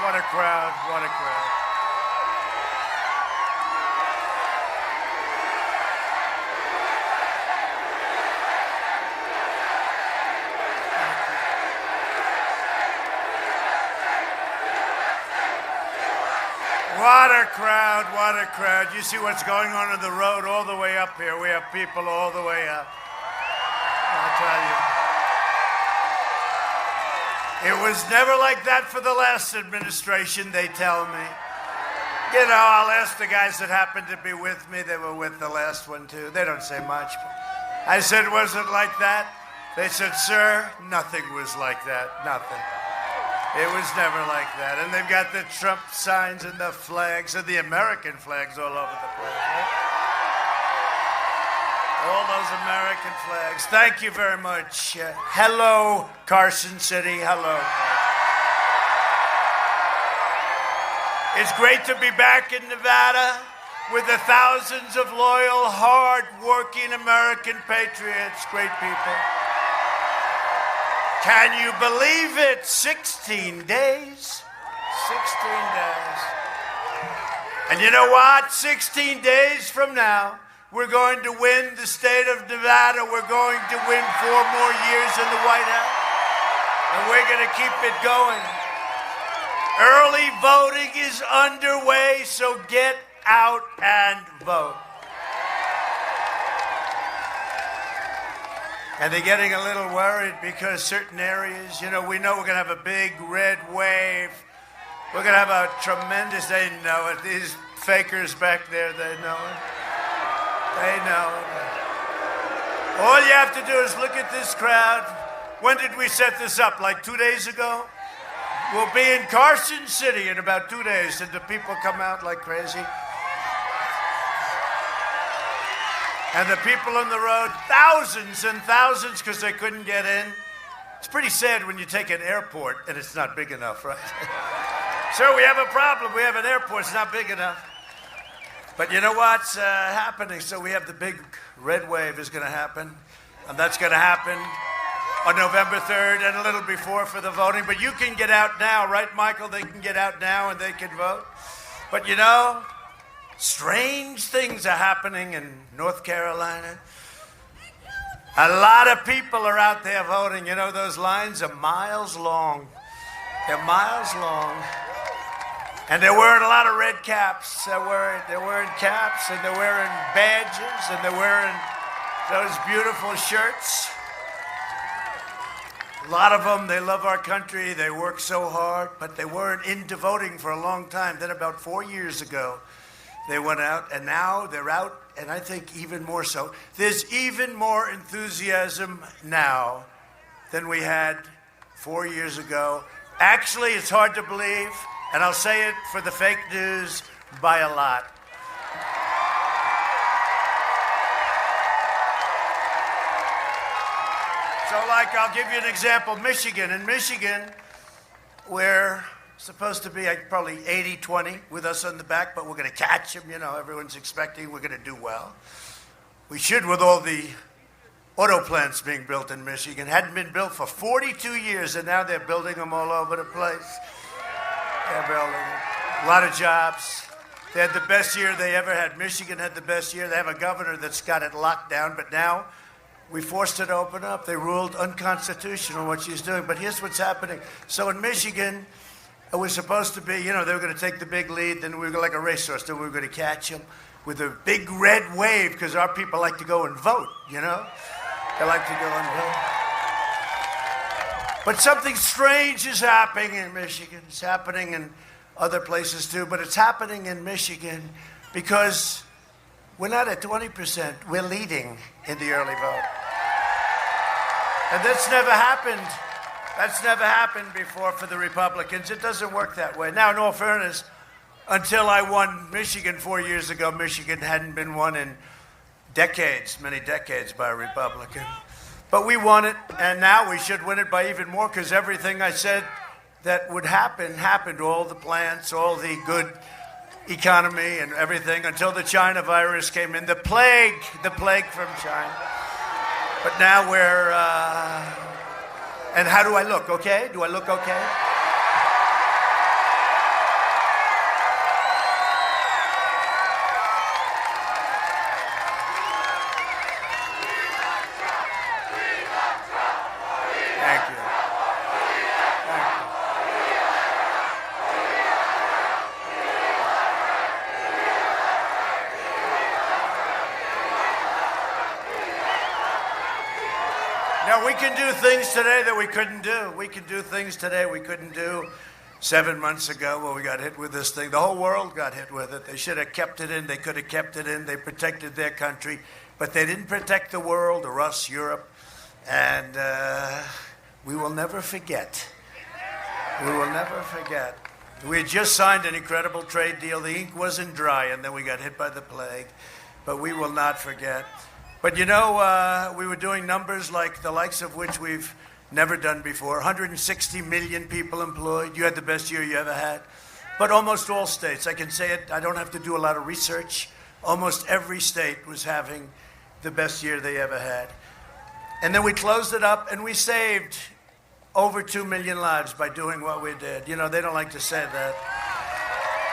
What a crowd. What a crowd. What a crowd, what a crowd. You see what's going on the road all the way up here. We have people all the way up. I'll tell you. It was never like that for the last administration, they tell me. You know, I'll ask the guys that happened to be with me. They were with the last one, too. They don't say much. I said, was it like that? They said, sir, nothing was like that. Nothing. It was never like that. And they've got the Trump signs and the flags and the American flags all over the place. Right? All those American flags. Thank you very much. Hello, Carson City. Hello. It's great to be back in Nevada with the thousands of loyal, hard-working American patriots. Great people. Can you believe it? 16 days. 16 days. And you know what? 16 days from now, we're going to win the state of Nevada. We're going to win 4 more years in the White House. And we're going to keep it going. Early voting is underway, so get out and vote. And they're getting a little worried because certain areas, you know, we know we're going to have a big red wave. We're going to have a tremendous, they know it. These fakers back there, they know it. They know it. All you have to do is look at this crowd. When did we set this up? Like 2 days ago? We'll be in Carson City in about 2 days, and the people come out like crazy. And the people on the road, thousands and thousands, because they couldn't get in. It's pretty sad when you take an airport and it's not big enough, right? Sir, we have a problem. We have an airport. It's not big enough. But you know what's happening? So we have the big red wave is going to happen. And that's going to happen on November 3rd and a little before for the voting. But you can get out now, right, Michael? They can get out now and they can vote. But you know, strange things are happening in North Carolina. A lot of people are out there voting. You know, those lines are miles long. They're miles long. And they're wearing a lot of red caps. They're wearing caps, and they're wearing badges, and they're wearing those beautiful shirts. A lot of them, they love our country. They work so hard, but they weren't into voting for a long time. Then about 4 years ago, they went out, and now they're out, and I think even more so. There's even more enthusiasm now than we had 4 years ago. Actually, it's hard to believe, and I'll say it for the fake news, by a lot. So, like, I'll give you an example. Michigan. In Michigan, we're supposed to be probably 80-20 with us on the back, but we're going to catch them. You know, everyone's expecting we're going to do well. We should with all the auto plants being built in Michigan. Hadn't been built for 42 years, and now they're building them all over the place. They're building them. A lot of jobs. They had the best year they ever had. Michigan had the best year. They have a governor that's got it locked down, but now we forced her to open up. They ruled unconstitutional what she's doing. But here's what's happening. So in Michigan, it was supposed to be, you know, they were going to take the big lead. Then we were like a racehorse. Then we were going to catch them with a big red wave because our people like to go and vote, you know. They like to go and vote. But something strange is happening in Michigan. It's happening in other places too. But it's happening in Michigan because we're not at 20%. We're leading in the early vote. And that's never happened. That's never happened before for the Republicans. It doesn't work that way. Now, in all fairness, until I won Michigan 4 years ago, Michigan hadn't been won in decades, many decades by a Republican. But we won it, and now we should win it by even more because everything I said that would happen happened. All the plants, all the good economy and everything until the China virus came in. The plague from China. But now we're, and how do I look, okay? Do I look okay? Now, we can do things today that we couldn't do. We can do things today we couldn't do 7 months ago when we got hit with this thing. The whole world got hit with it. They should have kept it in. They could have kept it in. They protected their country. But they didn't protect the world or us, Europe. And we will never forget. We will never forget. We had just signed an incredible trade deal. The ink wasn't dry, and then we got hit by the plague. But we will not forget. But you know, we were doing numbers like the likes of which we've never done before. 160 million people employed. You had the best year you ever had. But almost all states, I can say it, I don't have to do a lot of research. Almost every state was having the best year they ever had. And then we closed it up and we saved over 2 million lives by doing what we did. You know, they don't like to say that.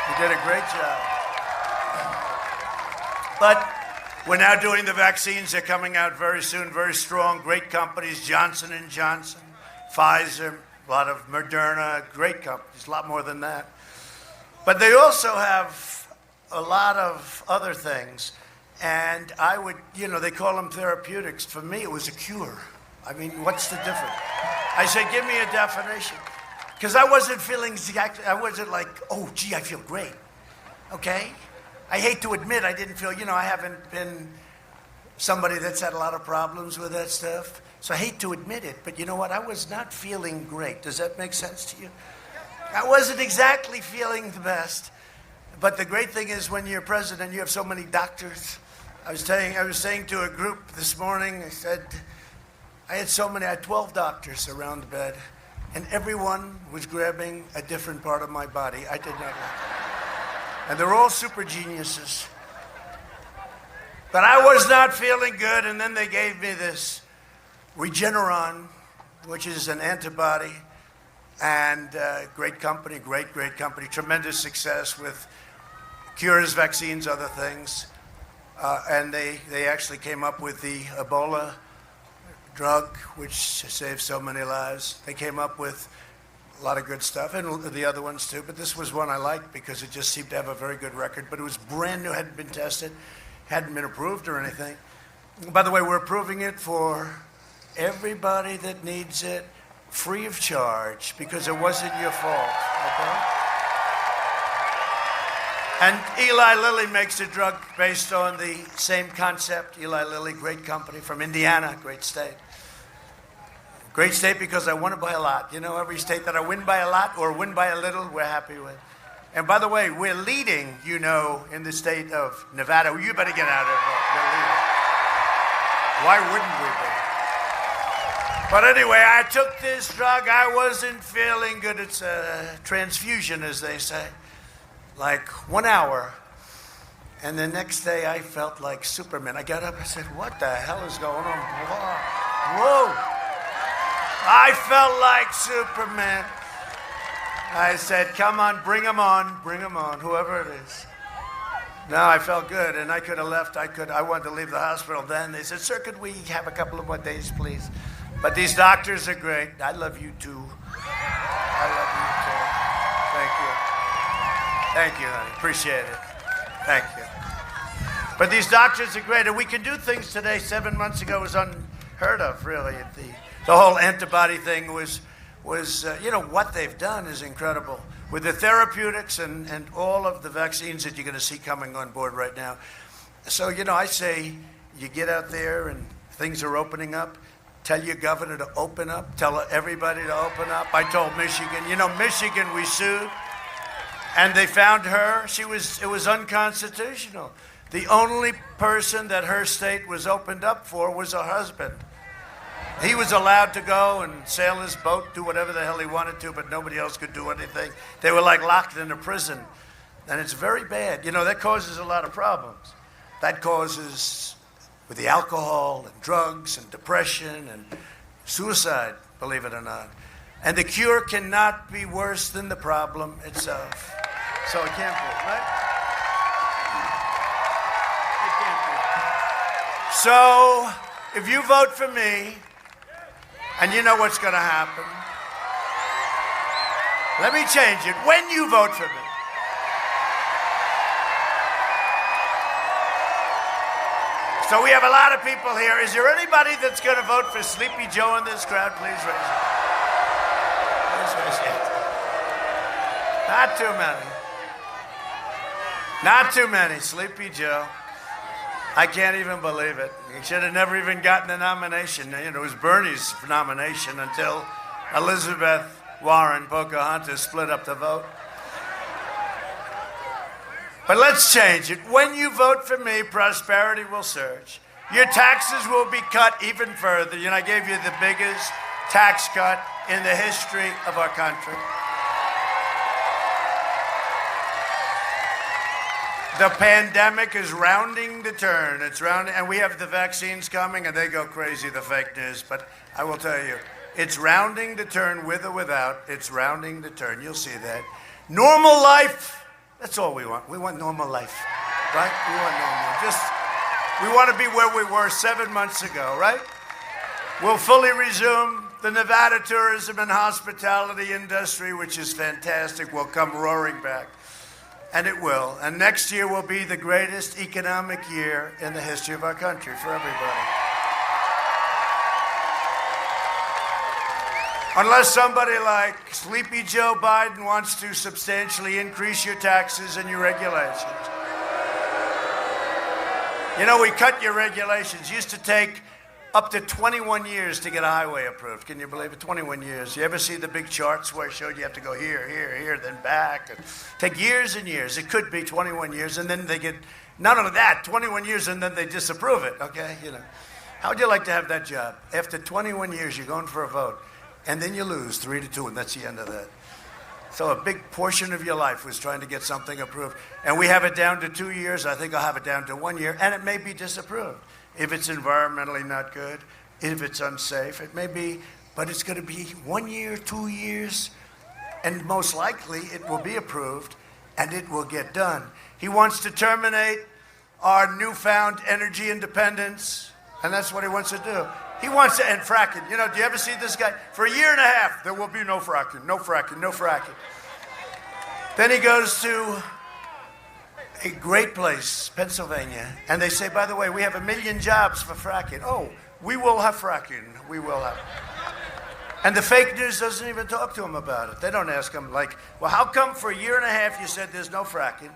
We did a great job. But we're now doing the vaccines. They're coming out very soon, very strong. Great companies, Johnson & Johnson, Pfizer, a lot of Moderna, great companies, a lot more than that. But they also have a lot of other things. And I would, you know, they call them therapeutics. For me, it was a cure. I mean, what's the difference? I said, give me a definition. Because I wasn't feeling exactly, I wasn't like, oh, gee, I feel great. Okay? I hate to admit I didn't feel, you know, I haven't been somebody that's had a lot of problems with that stuff. So I hate to admit it, but you know what? I was not feeling great. Does that make sense to you? I wasn't exactly feeling the best. But the great thing is when you're president, you have so many doctors. I was saying to a group this morning, I said, I had 12 doctors around the bed, and everyone was grabbing a different part of my body. I did not like it. And they're all super geniuses. But I was not feeling good, and then they gave me this Regeneron, which is an antibody, and great company, great company, tremendous success with cures, vaccines, other things. And they actually came up with the Ebola drug, which saved so many lives. They came up with a lot of good stuff, and the other ones too. But this was one I liked because it just seemed to have a very good record. But it was brand new, hadn't been tested, hadn't been approved or anything. By the way, we're approving it for everybody that needs it, free of charge, because it wasn't your fault, okay? And Eli Lilly makes a drug based on the same concept. Eli Lilly, great company from Indiana, great state. Great state because I won it by a lot. You know, every state that I win by a lot or win by a little, we're happy with. And by the way, we're leading, you know, in the state of Nevada. You better get out of it. We're leading. Why wouldn't we be? But anyway, I took this drug. I wasn't feeling good. It's a transfusion, as they say. Like 1 hour, and the next day I felt like Superman. I got up, I said, what the hell is going on? Whoa. I felt like Superman. I said, come on, bring him on, whoever it is. No, I felt good, and I could have left. I wanted to leave the hospital then. They said, sir, could we have a couple of more days, please? But these doctors are great. I love you too. I love you too. Thank you. Thank you, honey. Appreciate it. Thank you. But these doctors are great, and we can do things today. 7 months ago was unheard of, really. The whole antibody thing was you know, what they've done is incredible. With the therapeutics and all of the vaccines that you're going to see coming on board right now. So, you know, I say you get out there and things are opening up. Tell your governor to open up. Tell everybody to open up. I told Michigan. You know, Michigan, we sued. And they found her. It was unconstitutional. The only person that her state was opened up for was her husband. He was allowed to go and sail his boat, do whatever the hell he wanted to, but nobody else could do anything. They were like locked in a prison. And it's very bad. You know, that causes a lot of problems. That causes, with the alcohol and drugs and depression and suicide, believe it or not. And the cure cannot be worse than the problem itself. So it can't be, right? It can't be. So if you vote for me, and you know what's going to happen, let me change it. When you vote for me, So we have a lot of people here. Is there anybody that's going to vote for Sleepy Joe in this crowd? Please raise your hand. Please raise your hand. Not too many. Not too many. Sleepy Joe. I can't even believe it. He should have never even gotten a nomination. You know, it was Bernie's nomination until Elizabeth Warren, Pocahontas, split up the vote. But let's change it. When you vote for me, prosperity will surge. Your taxes will be cut even further. You know, I gave you the biggest tax cut in the history of our country. The pandemic is rounding the turn. It's rounding, and we have the vaccines coming, and they go crazy, the fake news. But I will tell you, it's rounding the turn with or without. It's rounding the turn. You'll see that. Normal life. That's all we want. We want normal life, right? We want normal. We want to be where we were 7 months ago, right? We'll fully resume the Nevada tourism and hospitality industry, which is fantastic. Will come roaring back, and it will. And next year will be the greatest economic year in the history of our country for everybody. Unless somebody like Sleepy Joe Biden wants to substantially increase your taxes and your regulations. You know, we cut your regulations. It used to take up to 21 years to get a highway approved. Can you believe it? 21 years. You ever see the big charts where it showed you have to go here, here, here, then back? And take years and years. It could be 21 years, and then they get, none of that, 21 years, and then they disapprove it, okay? You know, how would you like to have that job? After 21 years, you're going for a vote. And then you lose 3-2, and that's the end of that. So a big portion of your life was trying to get something approved. And we have it down to 2 years. I think I'll have it down to 1 year. And it may be disapproved. If it's environmentally not good, if it's unsafe, it may be. But it's going to be 1 year, 2 years. And most likely it will be approved, and it will get done. He wants to terminate our newfound energy independence. And that's what he wants to do. He wants to end fracking. You know, do you ever see this guy? For a year and a half, there will be no fracking, no fracking, no fracking. Then he goes to a great place, Pennsylvania, and they say, by the way, we have 1 million jobs for fracking. Oh, we will have fracking. We will have. And the fake news doesn't even talk to him about it. They don't ask him, like, well, how come for a year and a half you said there's no fracking?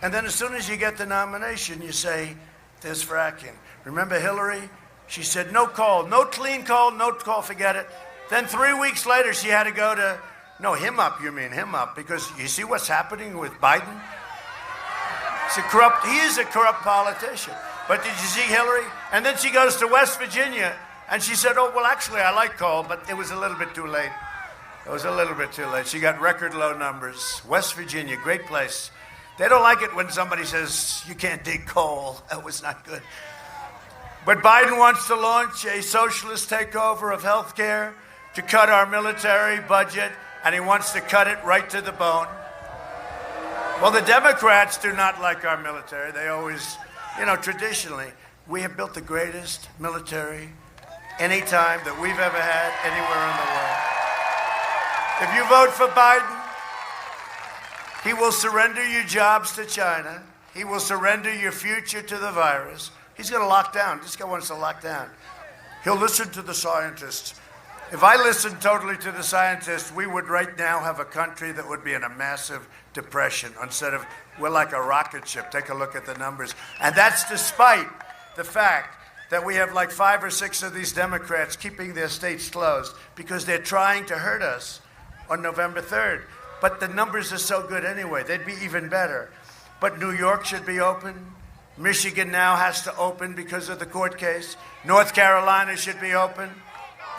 And then as soon as you get the nomination, you say, there's fracking. Remember Hillary? She said, no call, no clean call, no call, forget it. Then 3 weeks later, she had to go to, no, him up, you mean him up, because you see what's happening with Biden? He is a corrupt politician. But did you see Hillary? And then she goes to West Virginia, and she said, oh, well, actually, I like coal, but it was a little bit too late. It was a little bit too late. She got record low numbers. West Virginia, great place. They don't like it when somebody says, you can't dig coal. That was not good. But Biden wants to launch a socialist takeover of health care to cut our military budget, and he wants to cut it right to the bone. Well, the Democrats do not like our military. They always, you know, traditionally, we have built the greatest military any time that we've ever had anywhere in the world. If you vote for Biden, he will surrender your jobs to China. He will surrender your future to the virus. He's going to lock down. This guy wants to lock down. He'll listen to the scientists. If I listened totally to the scientists, we would right now have a country that would be in a massive depression. Instead of, we're like a rocket ship. Take a look at the numbers. And that's despite the fact that we have like 5 or 6 of these Democrats keeping their states closed because they're trying to hurt us on November 3rd. But the numbers are so good anyway. They'd be even better. But New York should be open. Michigan now has to open because of the court case. North Carolina should be open.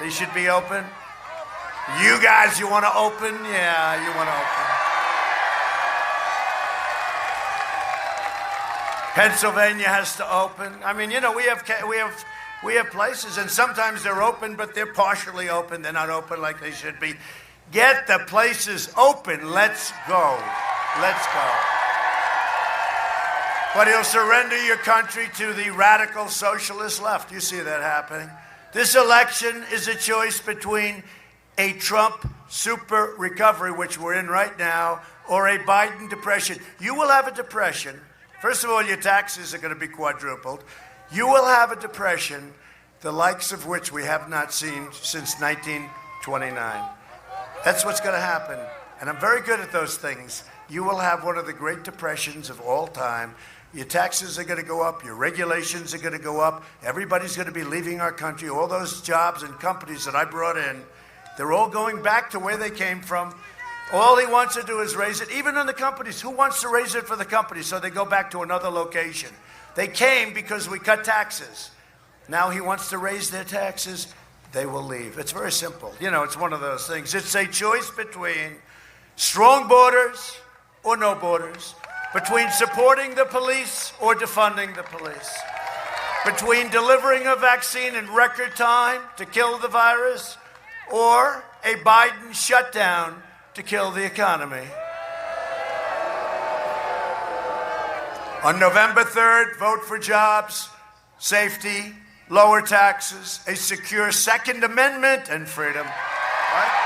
They should be open. You guys, you want to open? Yeah, you want to open. Pennsylvania has to open. I mean, you know, we have places, and sometimes they're open, but they're partially open. They're not open like they should be. Get the places open. Let's go. Let's go. But he'll surrender your country to the radical socialist left. You see that happening. This election is a choice between a Trump super recovery, which we're in right now, or a Biden depression. You will have a depression. First of all, your taxes are going to be quadrupled. You will have a depression, the likes of which we have not seen since 1929. That's what's going to happen. And I'm very good at those things. You will have one of the great depressions of all time. Your taxes are going to go up. Your regulations are going to go up. Everybody's going to be leaving our country. All those jobs and companies that I brought in, they're all going back to where they came from. All he wants to do is raise it, even in the companies. Who wants to raise it for the companies? So they go back to another location. They came because we cut taxes. Now he wants to raise their taxes. They will leave. It's very simple. You know, it's one of those things. It's a choice between strong borders or no borders, between supporting the police or defunding the police, between delivering a vaccine in record time to kill the virus or a Biden shutdown to kill the economy. On November 3rd, vote for jobs, safety, lower taxes, a secure Second Amendment, and freedom. Right?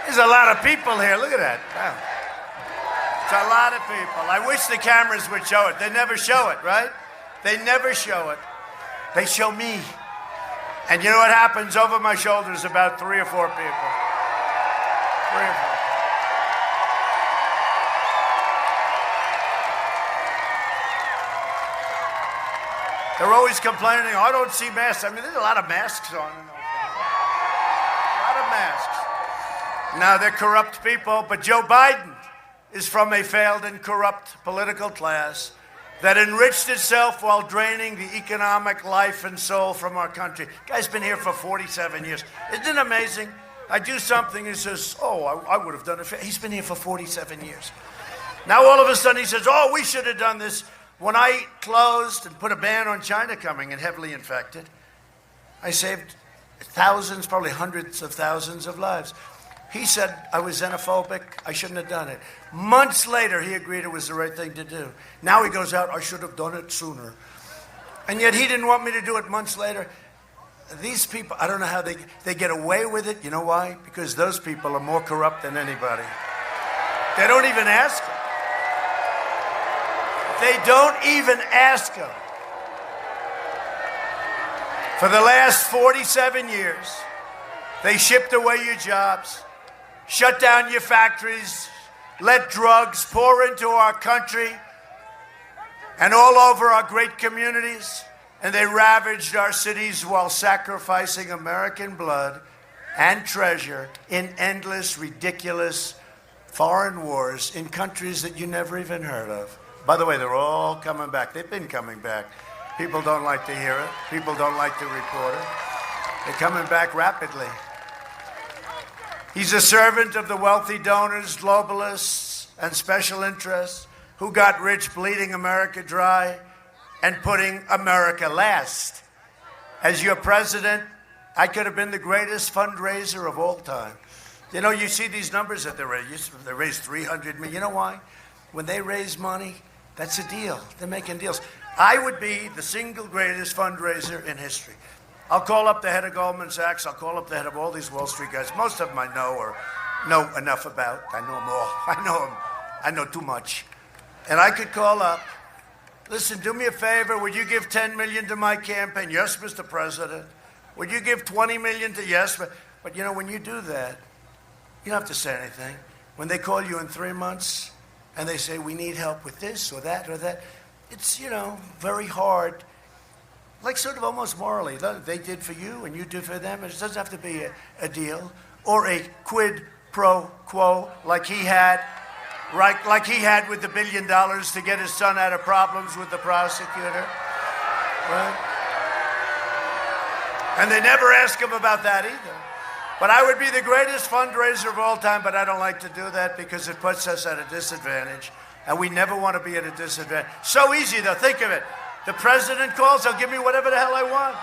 There's a lot of people here. Look at that. Wow. It's a lot of people. I wish the cameras would show it. They never show it, right? They never show it. They show me. And you know what happens? Over my shoulders, about 3 or 4 people. 3 or 4. They're always complaining, I don't see masks. I mean, there's a lot of masks on. A lot of masks. Now, they're corrupt people, but Joe Biden is from a failed and corrupt political class that enriched itself while draining the economic life and soul from our country. Guy's been here for 47 years. Isn't it amazing? I do something, he says, oh, I would have done it. He's been here for 47 years. Now, all of a sudden, he says, oh, we should have done this. When I closed and put a ban on China coming and heavily infected, I saved thousands, probably hundreds of thousands of lives. He said I was xenophobic. I shouldn't have done it. Months later, he agreed it was the right thing to do. Now he goes out, I should have done it sooner. And yet he didn't want me to do it months later. These people, I don't know how they get away with it. You know why? Because those people are more corrupt than anybody. They don't even ask them. They don't even ask them. For the last 47 years, they shipped away your jobs, shut down your factories, let drugs pour into our country and all over our great communities, and they ravaged our cities while sacrificing American blood and treasure in endless, ridiculous foreign wars in countries that you never even heard of. By the way, they're all coming back. They've been coming back. People don't like to hear it. People don't like to report it. They're coming back rapidly. He's a servant of the wealthy donors, globalists, and special interests who got rich bleeding America dry and putting America last. As your president, I could have been the greatest fundraiser of all time. You know, you see these numbers that they raised $300 million. You know why? When they raise money, that's a deal. They're making deals. I would be the single greatest fundraiser in history. I'll call up the head of Goldman Sachs. I'll call up the head of all these Wall Street guys. Most of them I know or know enough about. I know them all. I know them. I know too much. And I could call up, listen, do me a favor. Would you give $10 million to my campaign? Yes, Mr. President. Would you give $20 million to yes? But you know, when you do that, you don't have to say anything. When they call you in 3 months and they say, we need help with this or that, it's, you know, very hard. Like sort of almost morally. They did for you and you did for them. It doesn't have to be a deal or a quid pro quo like he had, right? Like he had with the $1 billion to get his son out of problems with the prosecutor. Right? And they never ask him about that either. But I would be the greatest fundraiser of all time, but I don't like to do that because it puts us at a disadvantage. And we never want to be at a disadvantage. So easy though, think of it. The president calls, he'll give me whatever the hell I want.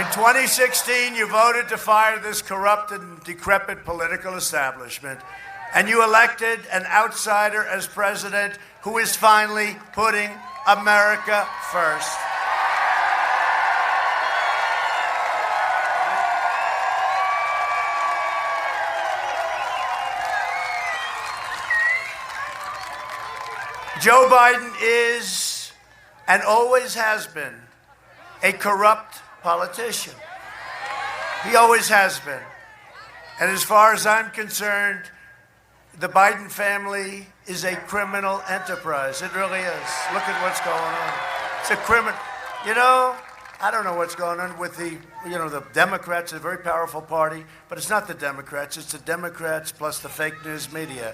In 2016, you voted to fire this corrupt and decrepit political establishment, and you elected an outsider as president who is finally putting America first. Joe Biden is, and always has been, a corrupt politician. He always has been. And as far as I'm concerned, the Biden family is a criminal enterprise. It really is. Look at what's going on. It's a criminal. You know, I don't know what's going on with the Democrats, a very powerful party, but it's not the Democrats. It's the Democrats plus the fake news media.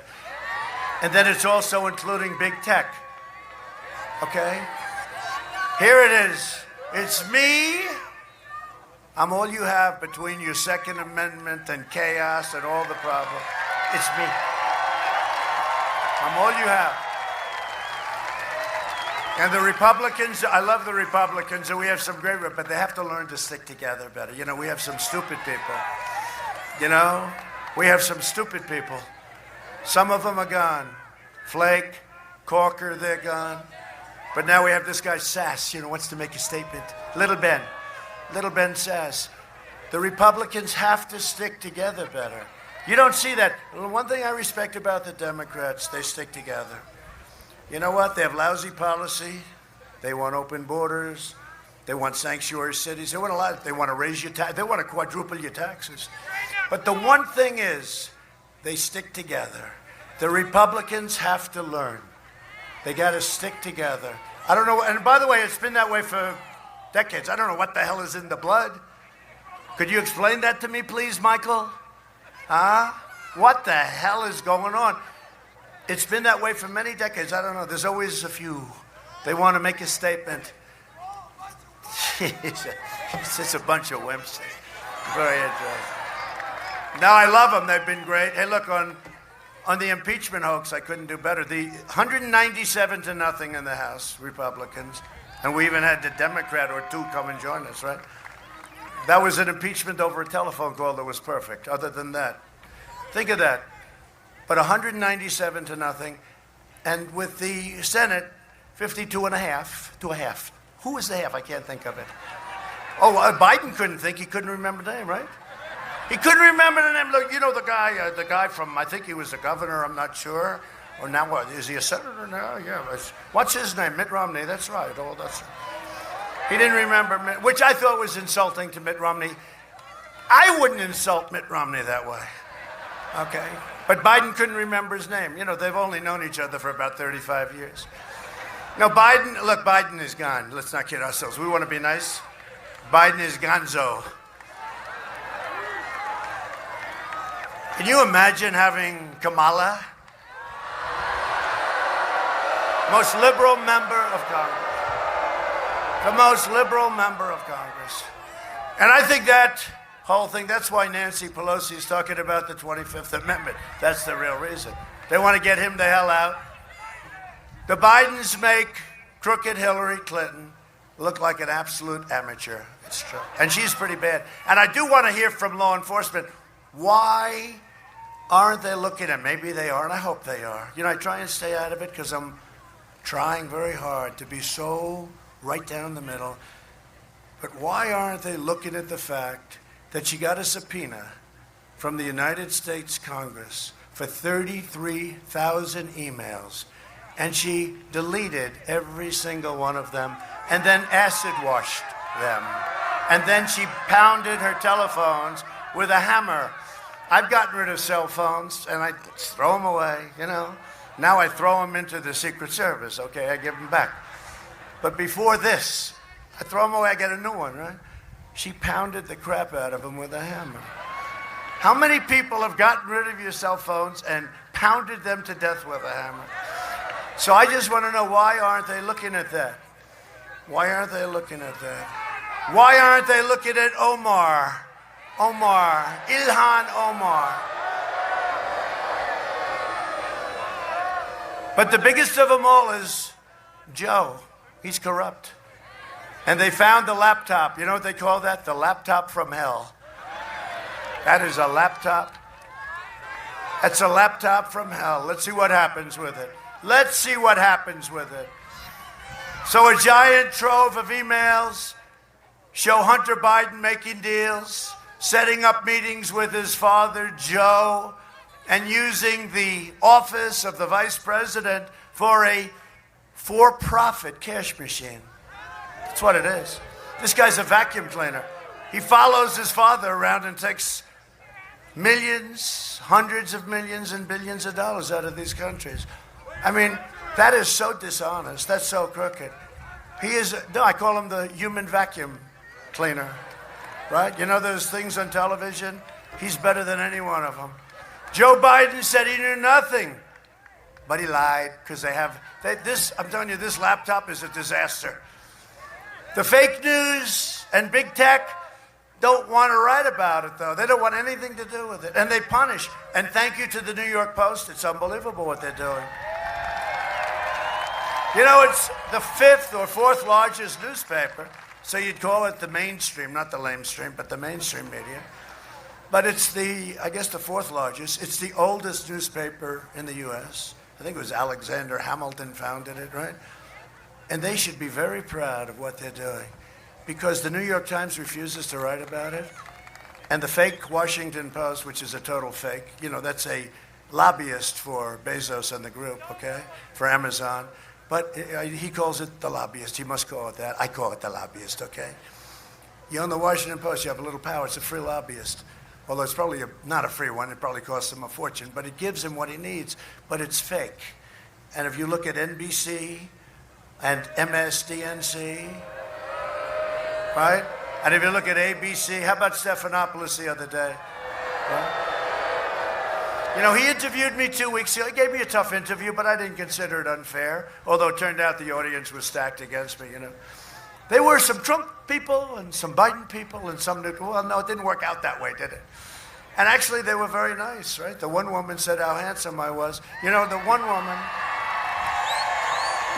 And then it's also including big tech. Okay? Here it is. It's me. I'm all you have between your Second Amendment and chaos and all the problems. It's me. I'm all you have. And the Republicans, I love the Republicans, and we have some great, but they have to learn to stick together better. You know, we have some stupid people. You know, we have some stupid people. Some of them are gone. Flake, Corker, they're gone. But now we have this guy Sass, wants to make a statement. Little Ben Sass. The Republicans have to stick together better. You don't see that. One thing I respect about the Democrats, they stick together. You know what? They have lousy policy. They want open borders. They want sanctuary cities. They want a lot. They want to raise your tax. They want to quadruple your taxes. But the one thing is, they stick together. The Republicans have to learn. They got to stick together. I don't know. And by the way, it's been that way for decades. I don't know what the hell is in the blood. Could you explain that to me, please, Michael? Huh? What the hell is going on? It's been that way for many decades. I don't know. There's always a few. They want to make a statement. It's just a bunch of wimps. Very interesting. No, I love them. They've been great. Hey, look, on the impeachment hoax, I couldn't do better. The 197-0 in the House, Republicans, and we even had the Democrat or two come and join us, right? That was an impeachment over a telephone call that was perfect. Other than that, think of that. But 197-0, and with the Senate, 52.5 to a half. Who was the half? I can't think of it. Oh, Biden couldn't think. He couldn't remember the name, right? He couldn't remember the name. Look, you know the guy from, I think he was the governor, I'm not sure. Or now what? Is he a senator now? Yeah. What's his name? Mitt Romney. That's right. Oh, that's. He didn't remember, which I thought was insulting to Mitt Romney. I wouldn't insult Mitt Romney that way. Okay? But Biden couldn't remember his name. They've only known each other for about 35 years. No, Biden is gone. Let's not kid ourselves. We want to be nice. Biden is gonzo. Can you imagine having Kamala? Most liberal member of Congress. The most liberal member of Congress. And I think that whole thing, that's why Nancy Pelosi is talking about the 25th Amendment. That's the real reason. They want to get him the hell out. The Bidens make crooked Hillary Clinton look like an absolute amateur. It's true. And she's pretty bad. And I do want to hear from law enforcement, why aren't they looking at, maybe they are, and I hope they are. I try and stay out of it because I'm trying very hard to be so right down the middle. But why aren't they looking at the fact that she got a subpoena from the United States Congress for 33,000 emails, and she deleted every single one of them and then acid washed them. And then she pounded her telephones with a hammer. I've gotten rid of cell phones, and I throw them away, Now I throw them into the Secret Service, okay? I give them back. But before this, I throw them away, I get a new one, right? She pounded the crap out of them with a hammer. How many people have gotten rid of your cell phones and pounded them to death with a hammer? So I just want to know, why aren't they looking at that? Why aren't they looking at that? Why aren't they looking at Ilhan Omar? But the biggest of them all is Joe. He's corrupt. And they found the laptop. You know what they call that? The laptop from hell. That is a laptop. That's a laptop from hell. Let's see what happens with it. Let's see what happens with it. So a giant trove of emails show Hunter Biden making deals, setting up meetings with his father, Joe, and using the office of the vice president for a for-profit cash machine. That's what it is. This guy's a vacuum cleaner. He follows his father around and takes millions, hundreds of millions, and billions of dollars out of these countries. I mean, that is so dishonest. That's so crooked. He is, no, I call him the human vacuum cleaner, right? You know those things on television? He's better than any one of them. Joe Biden said he knew nothing, but he lied because I'm telling you, this laptop is a disaster. The fake news and big tech don't want to write about it, though. They don't want anything to do with it. And they punish. And thank you to the New York Post. It's unbelievable what they're doing. You know, it's the fifth or fourth largest newspaper. So you'd call it the mainstream, not the lamestream, but the mainstream media. But it's I guess the fourth largest. It's the oldest newspaper in the U.S. I think it was Alexander Hamilton founded it, right? And they should be very proud of what they're doing, because the New York Times refuses to write about it. And the fake Washington Post, which is a total fake, you know, that's a lobbyist for Bezos and the group, okay, for Amazon. But he calls it the lobbyist. He must call it that. I call it the lobbyist, okay? You own the Washington Post, you have a little power. It's a free lobbyist. Although it's probably not a free one. It probably costs him a fortune. But it gives him what he needs. But it's fake. And if you look at NBC and MSDNC, right? And if you look at ABC, how about Stephanopoulos the other day? Right? You know, he interviewed me 2 weeks ago. He gave me a tough interview, but I didn't consider it unfair, although it turned out the audience was stacked against me, you know. There were some Trump people and some Biden people and some, well, no, it didn't work out that way, did it? And actually, they were very nice, right? The one woman said how handsome I was. You know, the one woman,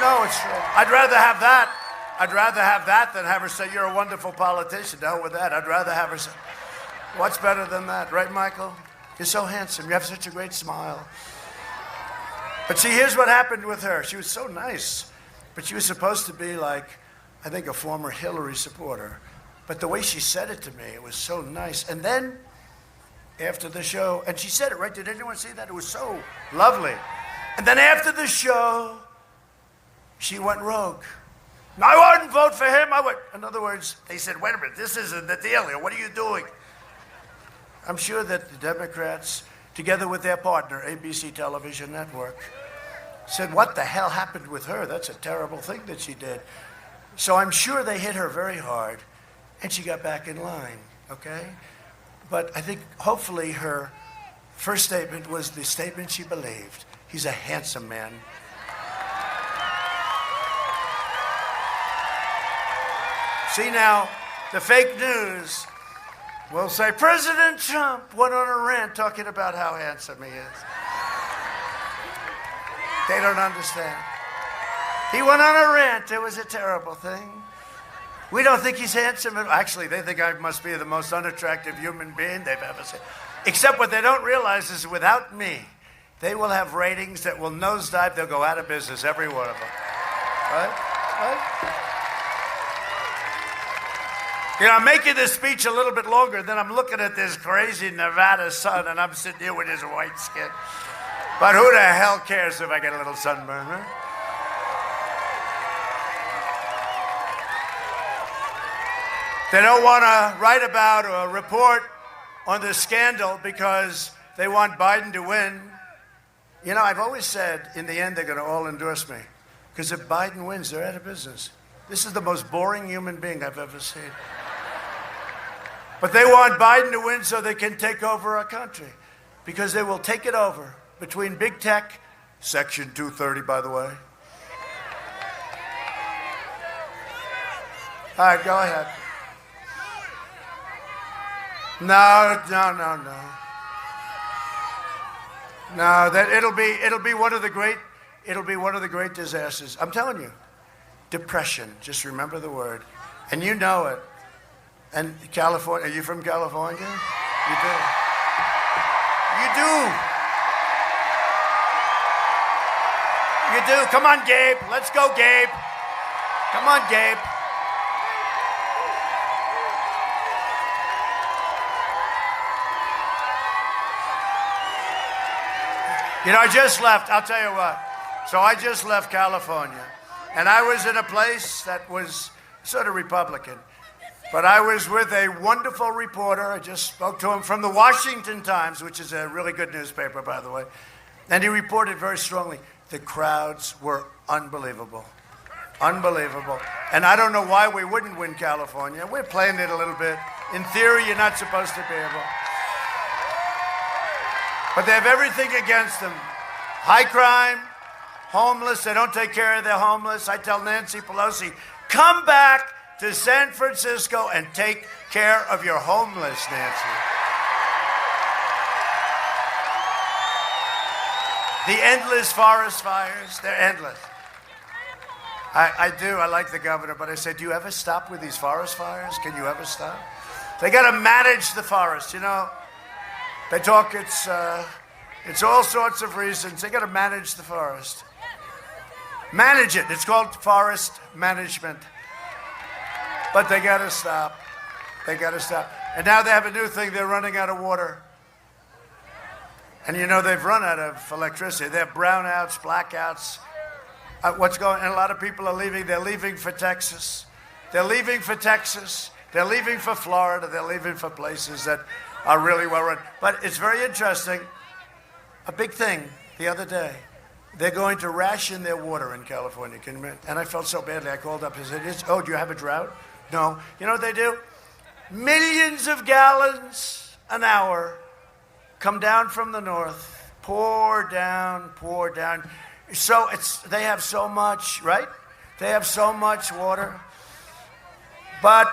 no, it's true. I'd rather have that. I'd rather have that than have her say, you're a wonderful politician. The hell with that. I'd rather have her say, what's better than that, right, Michael? You're so handsome. You have such a great smile. But see, here's what happened with her. She was so nice, but she was supposed to be like, I think, a former Hillary supporter. But the way she said it to me, it was so nice. And then, after the show, and she said it, right? Did anyone see that? It was so lovely. And then after the show, she went rogue. No, I wouldn't vote for him. In other words, they said, wait a minute, this isn't the deal here. What are you doing? I'm sure that the Democrats, together with their partner, ABC Television Network, said, what the hell happened with her? That's a terrible thing that she did. So I'm sure they hit her very hard, and she got back in line, okay? But I think hopefully her first statement was the statement she believed. He's a handsome man. See now, the fake news will say, President Trump went on a rant talking about how handsome he is. They don't understand. He went on a rant. It was a terrible thing. We don't think he's handsome. Actually, they think I must be the most unattractive human being they've ever seen. Except what they don't realize is without me, they will have ratings that will nosedive. They'll go out of business, every one of them. Right? You know, I'm making this speech a little bit longer, then I'm looking at this crazy Nevada sun, and I'm sitting here with his white skin. But who the hell cares if I get a little sunburn, huh? They don't want to write about or report on this scandal because they want Biden to win. You know, I've always said, in the end, they're going to all endorse me. Because if Biden wins, they're out of business. This is the most boring human being I've ever seen. But they want Biden to win so they can take over our country. Because they will take it over between big tech, Section 230, by the way. All right, go ahead. No. No, that it'll be one of the great disasters. I'm telling you, depression. Just remember the word, And you know it. And California, are you from California? You do. You do. You do. Come on, Gabe. Let's go, Gabe. Come on, Gabe. You know, I just left. I'll tell you what. So I just left California. And I was in a place that was sort of Republican. But I was with a wonderful reporter. I just spoke to him from the Washington Times, which is a really good newspaper, by the way. And he reported very strongly. The crowds were unbelievable. Unbelievable. And I don't know why we wouldn't win California. We're playing it a little bit. In theory, you're not supposed to be able. But they have everything against them. High crime, homeless. They don't take care of their homeless. I tell Nancy Pelosi, come back to San Francisco and take care of your homeless, Nancy. The endless forest fires, they're endless. I do, I like the governor, but I said, do you ever stop with these forest fires? Can you ever stop? They got to manage the forest, you know. They talk it's all sorts of reasons. They got to manage the forest. Manage it. It's called forest management. But they got to stop. They got to stop. And now they have a new thing. They're running out of water. And you know they've run out of electricity. They have brownouts, blackouts. What's going on? A lot of people are leaving. They're leaving for Texas. They're leaving for Texas. They're leaving for Florida. They're leaving for places that are really well run. But it's very interesting. A big thing the other day. They're going to ration their water in California. And I felt so badly. I called up and said, oh, do you have a drought? No. You know what they do? Millions of gallons an hour come down from the north, pour down. So they have so much, right? They have so much water. But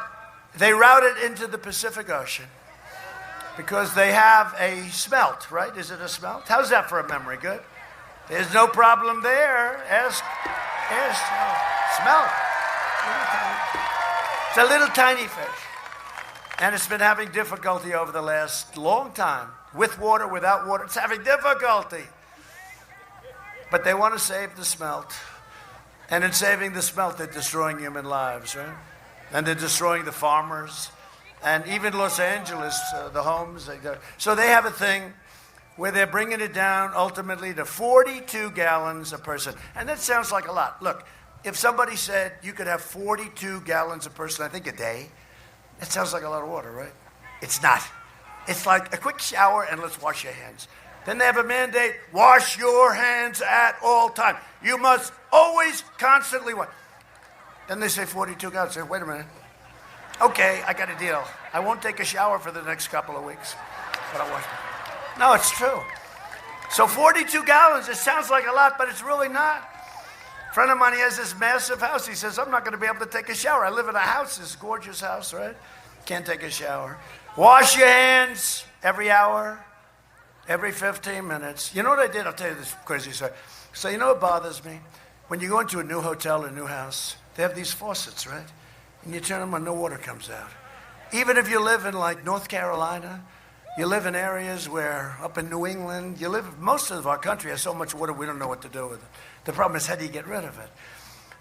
they route it into the Pacific Ocean because they have a smelt, right? Is it a smelt? How's that for a memory? Good? There's no problem there. Ask smelt. It's a little tiny fish. And it's been having difficulty over the last long time. With water, without water, it's having difficulty. But they want to save the smelt. And in saving the smelt, they're destroying human lives, right? And they're destroying the farmers. And even Los Angeles, the homes. So they have a thing where they're bringing it down ultimately to 42 gallons a person. And that sounds like a lot. Look, if somebody said you could have 42 gallons a person, I think a day, it sounds like a lot of water, right? It's not. It's like a quick shower and let's wash your hands. Then they have a mandate, wash your hands at all times. You must always, constantly wash. Then they say 42 gallons. I say, wait a minute. Okay, I got a deal. I won't take a shower for the next couple of weeks, but I'll wash my. No, it's true. So 42 gallons, it sounds like a lot, but it's really not. A friend of mine, he has this massive house. He says, I'm not going to be able to take a shower. I live in a house, this gorgeous house, right? Can't take a shower. Wash your hands every hour, every 15 minutes. You know what I did? I'll tell you this crazy story. So you know what bothers me? When you go into a new hotel or a new house, they have these faucets, right? And you turn them on, no water comes out. Even if you live in like North Carolina, you live in areas where, up in New England, most of our country has so much water we don't know what to do with it. The problem is, how do you get rid of it?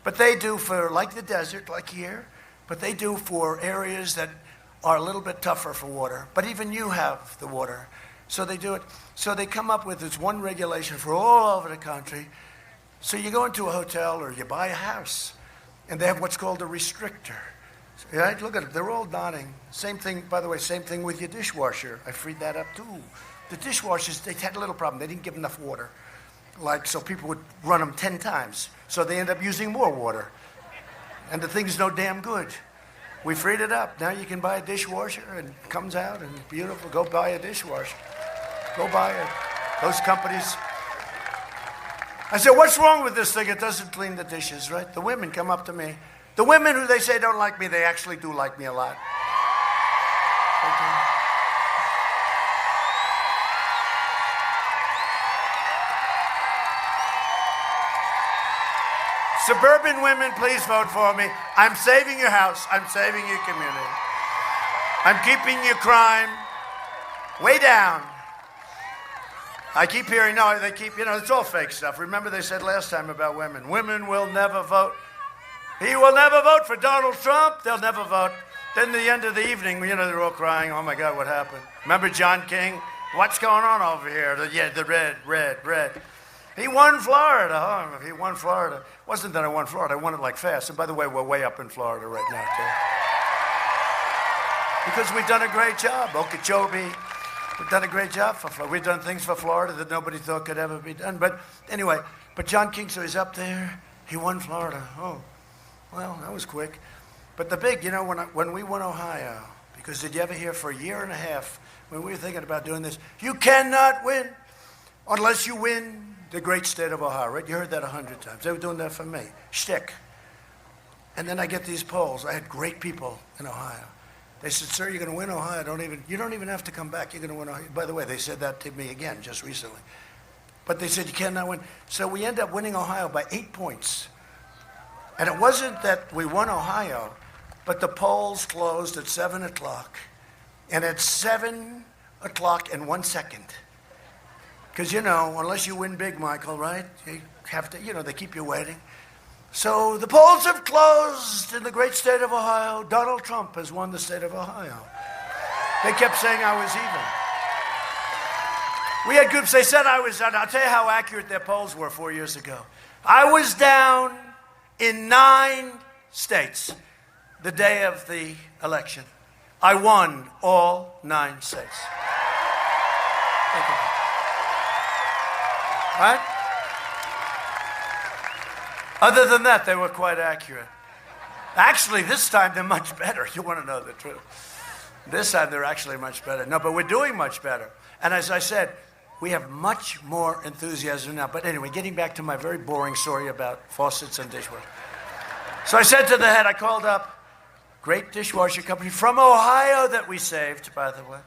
But they do for, like the desert, like here, but they do for areas that are a little bit tougher for water. But even you have the water. So they do it. So they come up with this one regulation for all over the country. So you go into a hotel or you buy a house, and they have what's called a restrictor. Right? Look at it. They're all nodding. Same thing, by the way, same thing with your dishwasher. I freed that up too. The dishwashers, they had a little problem. They didn't give enough water. So people would run them 10 times. So they end up using more water. And the thing's no damn good. We freed it up. Now you can buy a dishwasher and it comes out and beautiful. Go buy a dishwasher. Go buy it. Those companies. I said, what's wrong with this thing? It doesn't clean the dishes, right? The women come up to me. The women who they say don't like me, they actually do like me a lot. Okay. Suburban women, please vote for me. I'm saving your house. I'm saving your community. I'm keeping your crime way down. I keep hearing, no, they keep, it's all fake stuff. Remember they said last time about women. Women will never vote. He will never vote for Donald Trump. They'll never vote. Then the end of the evening, they're all crying, oh my God, what happened? Remember John King? What's going on over here? The red. He won Florida. Oh, he won Florida. It wasn't that I won Florida. I won it like fast. And by the way, we're way up in Florida right now, too. Because we've done a great job. Okeechobee, we've done a great job for Florida. We've done things for Florida that nobody thought could ever be done. But anyway, John King, so he's up there. He won Florida. Oh, well, that was quick. But the big, when we won Ohio, because did you ever hear for a year and a half when we were thinking about doing this, you cannot win unless you win the great state of Ohio, right? You heard that 100 times. They were doing that for me. Shtick. And then I get these polls. I had great people in Ohio. They said, sir, you're going to win Ohio. You don't even have to come back. You're going to win Ohio. By the way, they said that to me again just recently. But they said you cannot win. So we end up winning Ohio by 8 points. And it wasn't that we won Ohio, but the polls closed at 7 o'clock. And at 7 o'clock and 1 second, because, unless you win big, Michael, right? You have to, they keep you waiting. So the polls have closed in the great state of Ohio. Donald Trump has won the state of Ohio. They kept saying I was even. We had groups, they said I was, and I'll tell you how accurate their polls were 4 years ago. I was down in 9 states the day of the election. I won all 9 states. Thank you. Right? Other than that, they were quite accurate. Actually, this time they're much better. You want to know the truth. This time they're actually much better. No, but we're doing much better. And as I said, we have much more enthusiasm now. But anyway, getting back to my very boring story about faucets and dishwashers. So I said to the head, I called up, great dishwasher company from Ohio that we saved, by the way.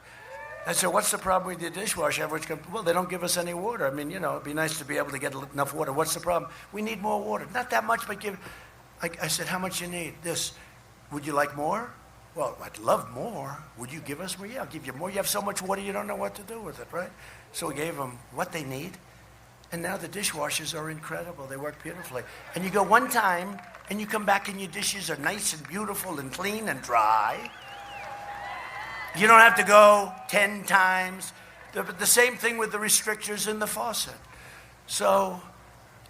I said, what's the problem with your dishwasher? Well, they don't give us any water. I mean, it'd be nice to be able to get enough water. What's the problem? We need more water. Not that much, but I said, how much you need? This. Would you like more? Well, I'd love more. Would you give us more? Yeah, I'll give you more. You have so much water, you don't know what to do with it, right? So we gave them what they need. And now the dishwashers are incredible. They work beautifully. And you go one time, and you come back and your dishes are nice and beautiful and clean and dry. You don't have to go 10 times. The same thing with the restrictors in the faucet. So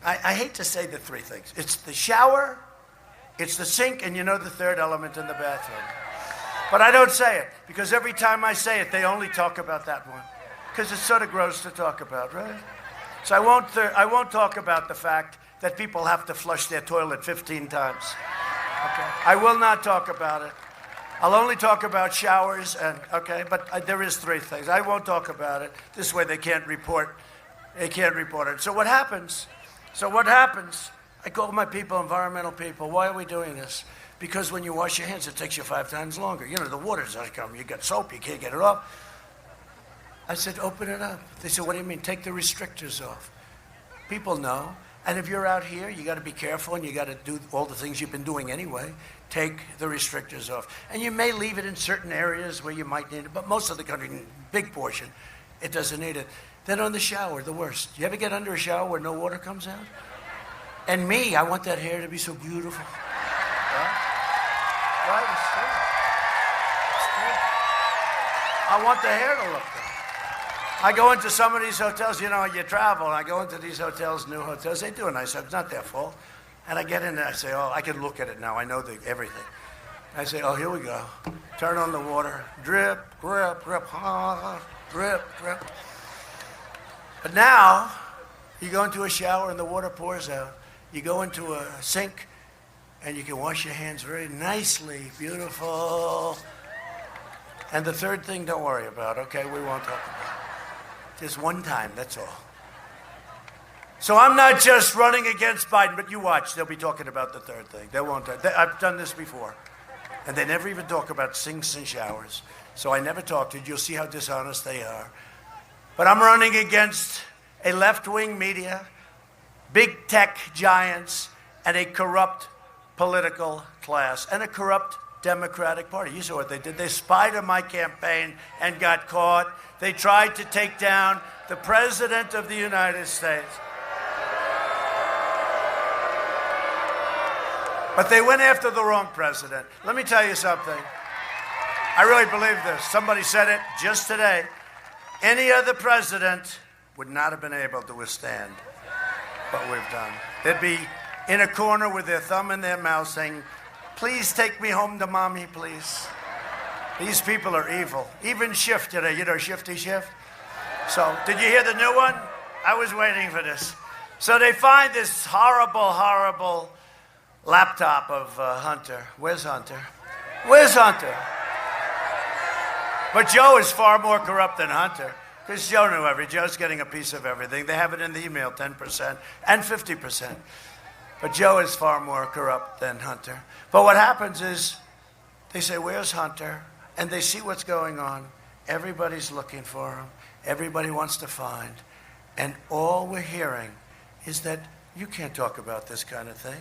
I hate to say the 3 things. It's the shower, it's the sink, and the third element in the bathroom. But I don't say it, because every time I say it, they only talk about that one. Because it's sort of gross to talk about, right? So I won't talk about the fact that people have to flush their toilet 15 times. Okay? I will not talk about it. I'll only talk about showers, but there is 3 things. I won't talk about it. This way they can't report it. So what happens? I call my people, environmental people, why are we doing this? Because when you wash your hands, it takes you 5 times longer. The water's not coming. You got soap, you can't get it off. I said, open it up. They said, what do you mean? Take the restrictors off. People know. And if you're out here, you got to be careful, and you got to do all the things you've been doing anyway. Take the restrictors off. And you may leave it in certain areas where you might need it, but most of the country, big portion, it doesn't need it. Then on the shower, the worst. You ever get under a shower where no water comes out? And me, I want that hair to be so beautiful. Right? It's true. I want the hair to look good. I go into some of these hotels, you travel, and I go into these hotels, new hotels. They do a nice job. It's not their fault. And I get in there, I say, I can look at it now. I know everything. I say, here we go. Turn on the water. Drip, drip, drip, drip, drip. But now, you go into a shower and the water pours out. You go into a sink, and you can wash your hands very nicely, beautiful. And the third thing, don't worry about, okay? We won't talk about it. Just one time, that's all. So I'm not just running against Biden, but you watch. They'll be talking about the third thing. They won't. I've done this before. And they never even talk about sinks and showers. So I never talked to you. You'll see how dishonest they are. But I'm running against a left-wing media, big tech giants, and a corrupt political class and a corrupt Democratic Party. You saw what they did. They spied on my campaign and got caught. They tried to take down the President of the United States. But they went after the wrong president. Let me tell you something. I really believe this. Somebody said it just today. Any other president would not have been able to withstand what we've done. They'd be in a corner with their thumb in their mouth saying, please take me home to mommy, please. These people are evil. Even Schiff today, you know Shifty Schiff? So, did you hear the new one? I was waiting for this. So they find this horrible, horrible laptop of Hunter. Where's Hunter? Where's Hunter? But Joe is far more corrupt than Hunter, because Joe knew everything. Joe's getting a piece of everything. They have it in the email, 10% and 50%. But Joe is far more corrupt than Hunter. But what happens is they say, where's Hunter? And they see what's going on. Everybody's looking for him. Everybody wants to find. And all we're hearing is that you can't talk about this kind of thing.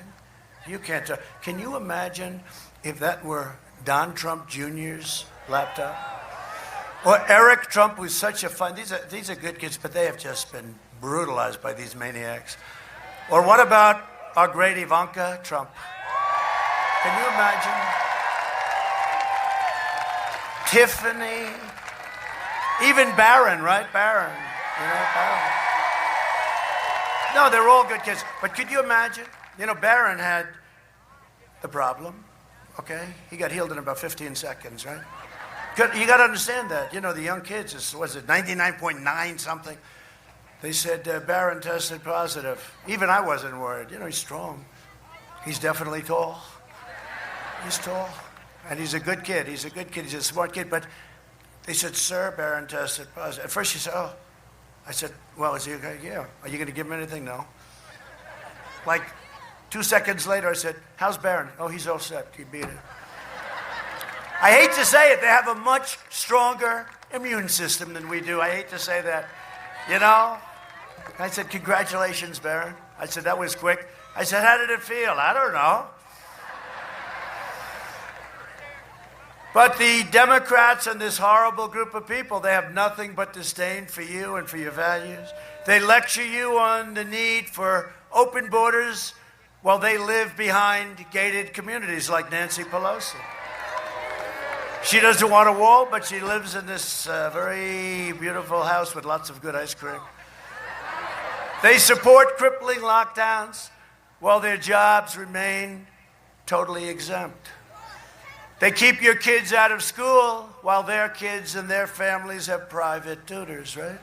You can't talk. Can you imagine if that were Don Trump Jr.'s laptop? Or Eric Trump, who's such a fun, these are good kids, but they have just been brutalized by these maniacs. Or what about our great Ivanka Trump? Can you imagine? Tiffany, even Barron, right? Barron, you know, Barron. No, they're all good kids. But could you imagine? You know, Barron had the problem, okay? He got healed in about 15 seconds, right? You got to understand that. You know, the young kids, was it 99.9 something? They said Barron tested positive. Even I wasn't worried. You know, he's strong. He's definitely tall. He's tall. And he's a good kid. He's a good kid. He's a smart kid. But they said, sir, Barron tested positive. At first she said, oh. I said, well, is he okay? Yeah. Are you going to give him anything? No. Like 2 seconds later, I said, how's Barron? Oh, he's all set. He beat it. I hate to say it, they have a much stronger immune system than we do. I hate to say that. You know? I said, congratulations, Barron. I said, that was quick. I said, how did it feel? I don't know. But the Democrats and this horrible group of people, they have nothing but disdain for you and for your values. They lecture you on the need for open borders while they live behind gated communities like Nancy Pelosi. She doesn't want a wall, but she lives in this very beautiful house with lots of good ice cream. They support crippling lockdowns while their jobs remain totally exempt. They keep your kids out of school while their kids and their families have private tutors, right?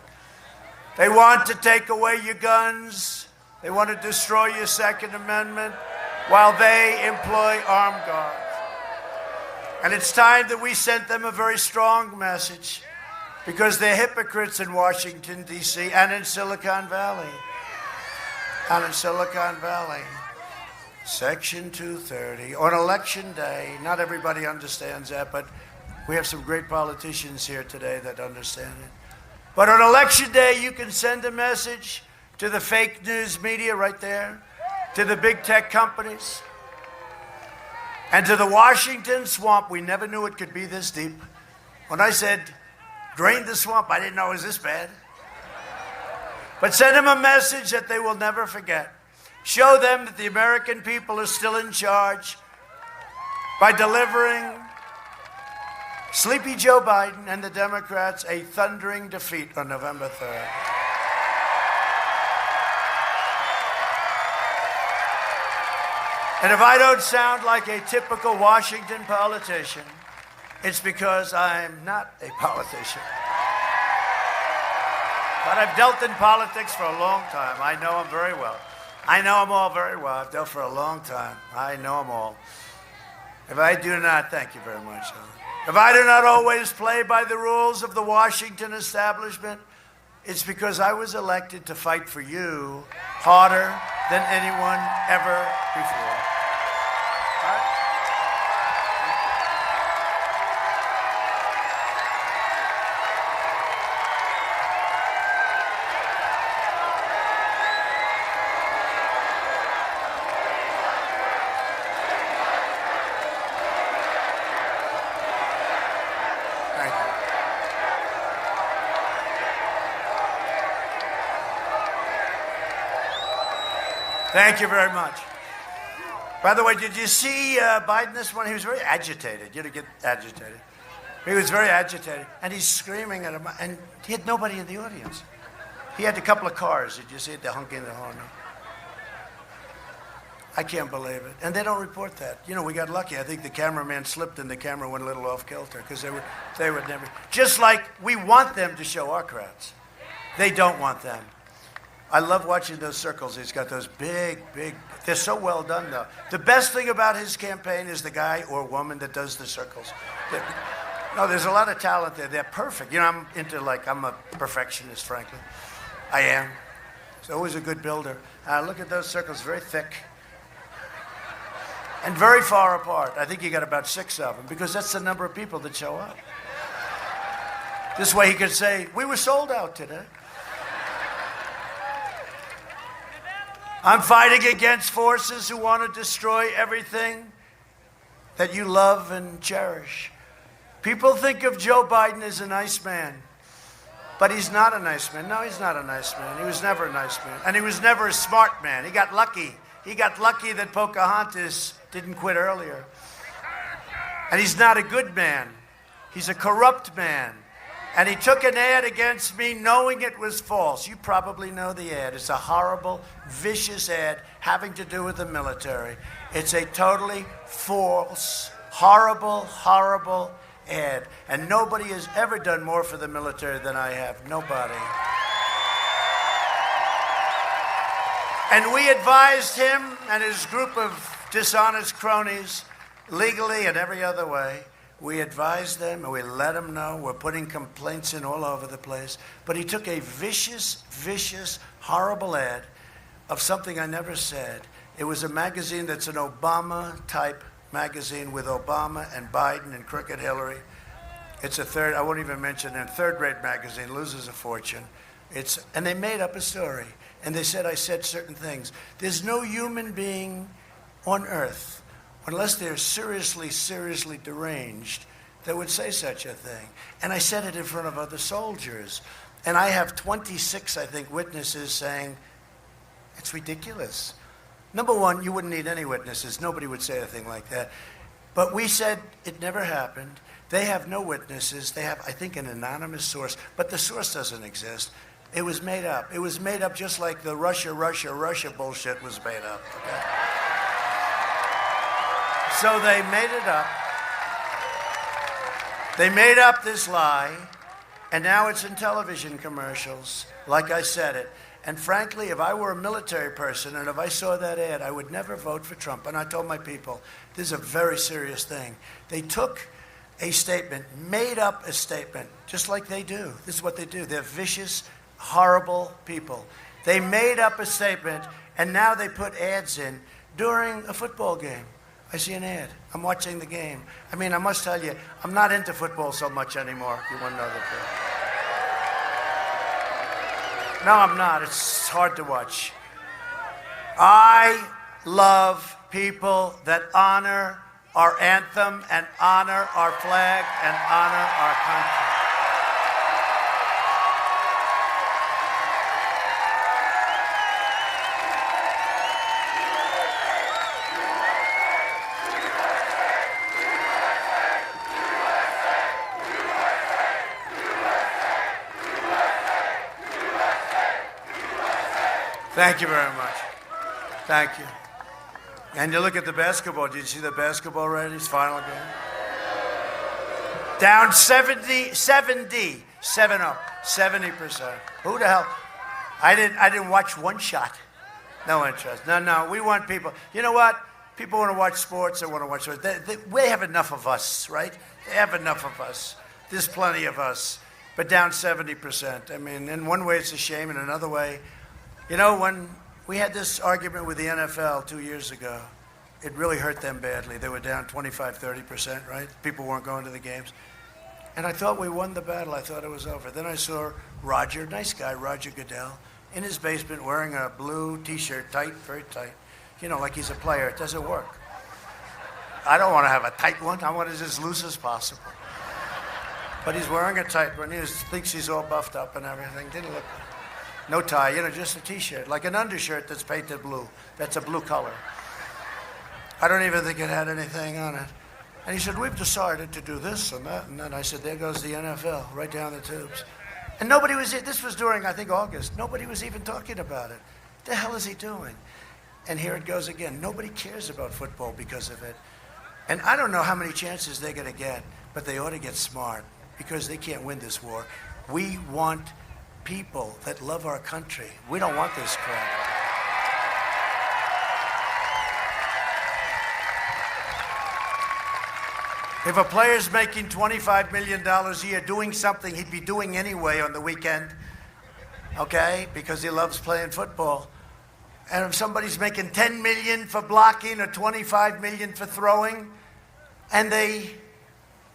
They want to take away your guns. They want to destroy your Second Amendment while they employ armed guards. And it's time that we sent them a very strong message, because they're hypocrites in Washington, D.C. and in Silicon Valley. And in Silicon Valley. Section 230. On election day, not everybody understands that, but we have some great politicians here today that understand it. But on election day, you can send a message to the fake news media right there, to the big tech companies, and to the Washington swamp. We never knew it could be this deep. When I said, drain the swamp, I didn't know it was this bad. But send them a message that they will never forget. Show them that the American people are still in charge by delivering Sleepy Joe Biden and the Democrats a thundering defeat on November 3rd. And if I don't sound like a typical Washington politician, it's because I'm not a politician. But I've dealt in politics for a long time. I know them very well. I know them all very well. I've dealt for a long time. I know them all. If I do not, thank you very much. If I do not always play by the rules of the Washington establishment, it's because I was elected to fight for you harder than anyone ever before. Thank you very much. By the way, did you see Biden this morning? He was very agitated. You get agitated. He was very agitated, and he's screaming at him, and he had nobody in the audience. He had a couple of cars. Did you see it? They're honking the horn. I can't believe it. And they don't report that. You know, we got lucky. I think the cameraman slipped and the camera went a little off kilter because they would never. Just like we want them to show our crowds. They don't want them. I love watching those circles. He's got those big, they're so well done, though. The best thing about his campaign is the guy or woman that does the circles. No, there's a lot of talent there. They're perfect. You know, I'm a perfectionist, frankly. I am. He's always a good builder. Look at those circles, very thick. And very far apart. I think you got about 6 of them, because that's the number of people that show up. This way he could say, we were sold out today. I'm fighting against forces who want to destroy everything that you love and cherish. People think of Joe Biden as a nice man, but he's not a nice man. No, he's not a nice man. He was never a nice man. And he was never a smart man. He got lucky. He got lucky that Pocahontas didn't quit earlier. And he's not a good man. He's a corrupt man. And he took an ad against me knowing it was false. You probably know the ad. It's a horrible, vicious ad having to do with the military. It's a totally false, horrible, horrible ad. And nobody has ever done more for the military than I have. Nobody. And we advised him and his group of dishonest cronies, legally and every other way. We advised them and we let them know. We're putting complaints in all over the place. But he took a vicious, vicious, horrible ad of something I never said. It was a magazine that's an Obama-type magazine with Obama and Biden and crooked Hillary. It's I won't even mention it, third-rate magazine, loses a fortune. And they made up a story. And they said I said certain things. There's no human being on earth, unless they're seriously, seriously deranged, that would say such a thing. And I said it in front of other soldiers. And I have 26, I think, witnesses saying, it's ridiculous. Number one, you wouldn't need any witnesses. Nobody would say a thing like that. But we said it never happened. They have no witnesses. They have, I think, an anonymous source. But the source doesn't exist. It was made up. It was made up just like the Russia bullshit was made up. Okay? So they made it up. They made up this lie, and now it's in television commercials, like I said it. And frankly, if I were a military person and if I saw that ad, I would never vote for Trump. And I told my people, this is a very serious thing. They took a statement, made up a statement, just like they do. This is what they do. They're vicious, horrible people. They made up a statement, and now they put ads in during a football game. I see an ad. I'm watching the game. I mean, I must tell you, I'm not into football so much anymore, if you want to know the truth. No, I'm not. It's hard to watch. I love people that honor our anthem and honor our flag and honor our country. Thank you very much. Thank you. And you look at the basketball. Did you see the basketball already? It's final game. Down 70%. Who the hell? I didn't watch one shot. No interest. No. We want people. You know what? People want to watch sports. They want to watch sports. They have enough of us, right? They have enough of us. There's plenty of us. But down 70%. I mean, in one way it's a shame. In another way, you know, when we had this argument with the NFL 2 years ago, it really hurt them badly. They were down 25, 30%, right? People weren't going to the games. And I thought we won the battle. I thought it was over. Then I saw Roger, nice guy, Roger Goodell, in his basement wearing a blue T-shirt, tight, very tight. You know, like he's a player. It doesn't work. I don't want to have a tight one. I want it as loose as possible. But he's wearing a tight one. He thinks he's all buffed up and everything. Didn't look good. No tie, just a T-shirt, like an undershirt that's painted blue. That's a blue color. I don't even think it had anything on it. And he said, we've decided to do this and that and then. I said, there goes the NFL, right down the tubes. And nobody was, this was during, I think, August. Nobody was even talking about it. What the hell is he doing? And here it goes again. Nobody cares about football because of it. And I don't know how many chances they're going to get, but they ought to get smart because they can't win this war. We want people that love our country. We don't want this crap. If a player's making $25 million a year doing something he'd be doing anyway on the weekend, okay, because he loves playing football, and if somebody's making $10 million for blocking or $25 million for throwing, and they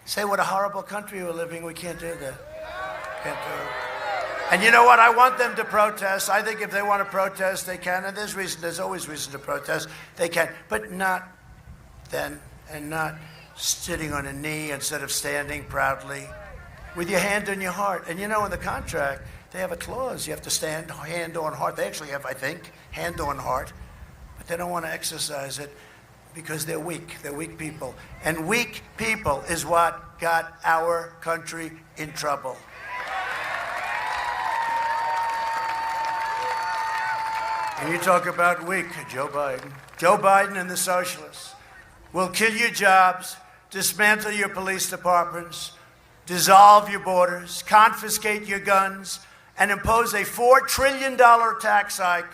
say what a horrible country we're living, we can't do that. Can't do it. And you know what? I want them to protest. I think if they want to protest, they can. And there's always reason to protest. They can, but not then, and not sitting on a knee instead of standing proudly with your hand on your heart. And in the contract, they have a clause. You have to stand hand on heart. They actually have, I think, hand on heart, but they don't want to exercise it because they're weak. They're weak people. And weak people is what got our country in trouble. And you talk about weak, Joe Biden. Joe Biden and the socialists will kill your jobs, dismantle your police departments, dissolve your borders, confiscate your guns, and impose a $4 trillion tax hike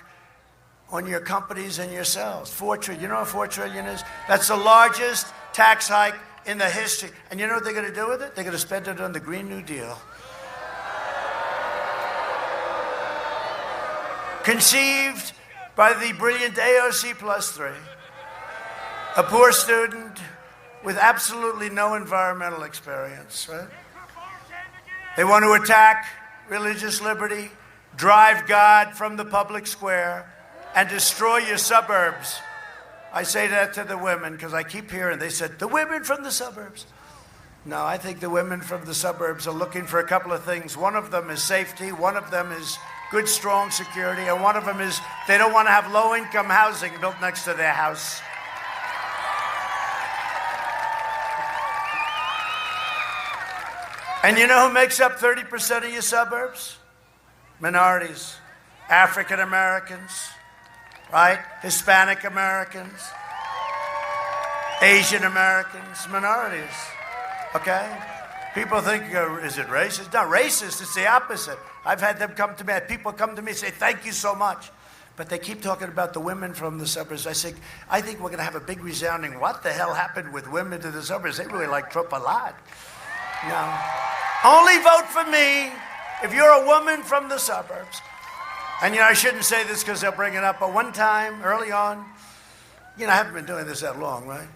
on your companies and yourselves. $4 trillion. You know what $4 trillion is? That's the largest tax hike in the history. And you know what they're going to do with it? They're going to spend it on the Green New Deal. Conceived by the brilliant AOC plus 3, a poor student with absolutely no environmental experience, right? They want to attack religious liberty, drive God from the public square, and destroy your suburbs. I say that to the women because I keep hearing, they said, the women from the suburbs. No, I think the women from the suburbs are looking for a couple of things. One of them is safety, one of them is good, strong security, and one of them is they don't want to have low-income housing built next to their house. And you know who makes up 30% of your suburbs? Minorities, African Americans, right? Hispanic Americans, Asian Americans, minorities, okay? People think, is it racist? It's not racist, it's the opposite. I've had them come to me, people come to me and say, thank you so much. But they keep talking about the women from the suburbs. I think we're going to have a big resounding, what the hell happened with women to the suburbs? They really like Trump a lot. No. Only vote for me if you're a woman from the suburbs. And, I shouldn't say this because they'll bring it up, but one time, early on, I haven't been doing this that long, right?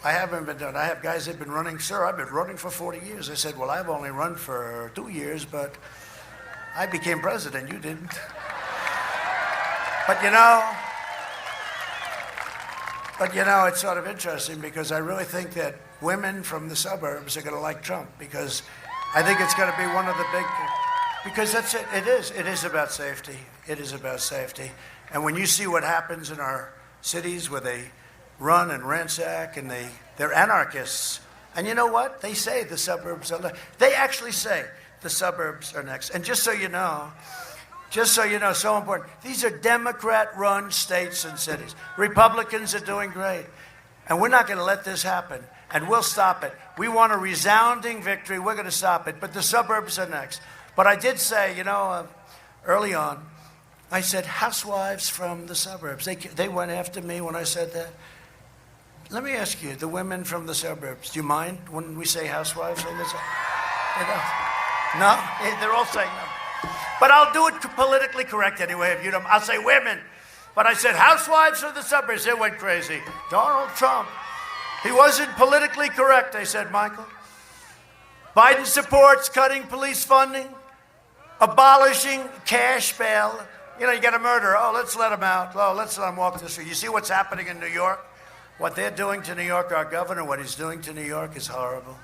I haven't been doing it. I have guys that have been running, sir, I've been running for 40 years. I said, well, I've only run for 2 years, but I became president. You didn't. But, it's sort of interesting because I really think that women from the suburbs are going to like Trump because I think it's going to be one of the big, because that's it. It is. It is about safety. It is about safety. And when you see what happens in our cities where they run and ransack and they're anarchists. And you know what? They say the suburbs are they actually say the suburbs are next. And just so you know, so important, these are Democrat-run states and cities. Republicans are doing great. And we're not going to let this happen. And we'll stop it. We want a resounding victory. We're going to stop it. But the suburbs are next. But I did say, early on, I said housewives from the suburbs. They went after me when I said that. Let me ask you, the women from the suburbs, do you mind when we say housewives from the suburbs? No? They're all saying no. But I'll do it politically correct anyway. If you don't, I'll say women. But I said housewives from the suburbs. They went crazy. Donald Trump. He wasn't politically correct, they said, Michael. Biden supports cutting police funding, abolishing cash bail. You got a murderer. Oh, let's let him out. Oh, let's let him walk the street. You see what's happening in New York? What they're doing to New York, our governor, what he's doing to New York is horrible.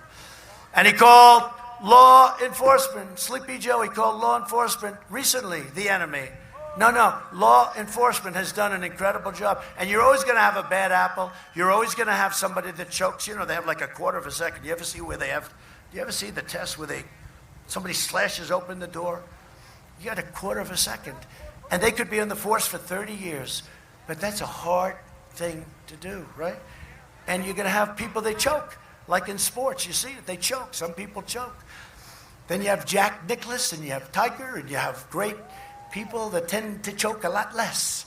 And he called Law enforcement. Sleepy Joe, he called law enforcement recently the enemy. No, law enforcement has done an incredible job. And you're always going to have a bad apple. You're always going to have somebody that chokes. You know, they have like a quarter of a second. Do you ever see the test where somebody slashes open the door? You got a quarter of a second. And they could be on the force for 30 years. But that's a hard thing to do, right? And you're going to have people, they choke. Like in sports, you see it, they choke. Some people choke. Then you have Jack Nicklaus, and you have Tiger, and you have great people that tend to choke a lot less.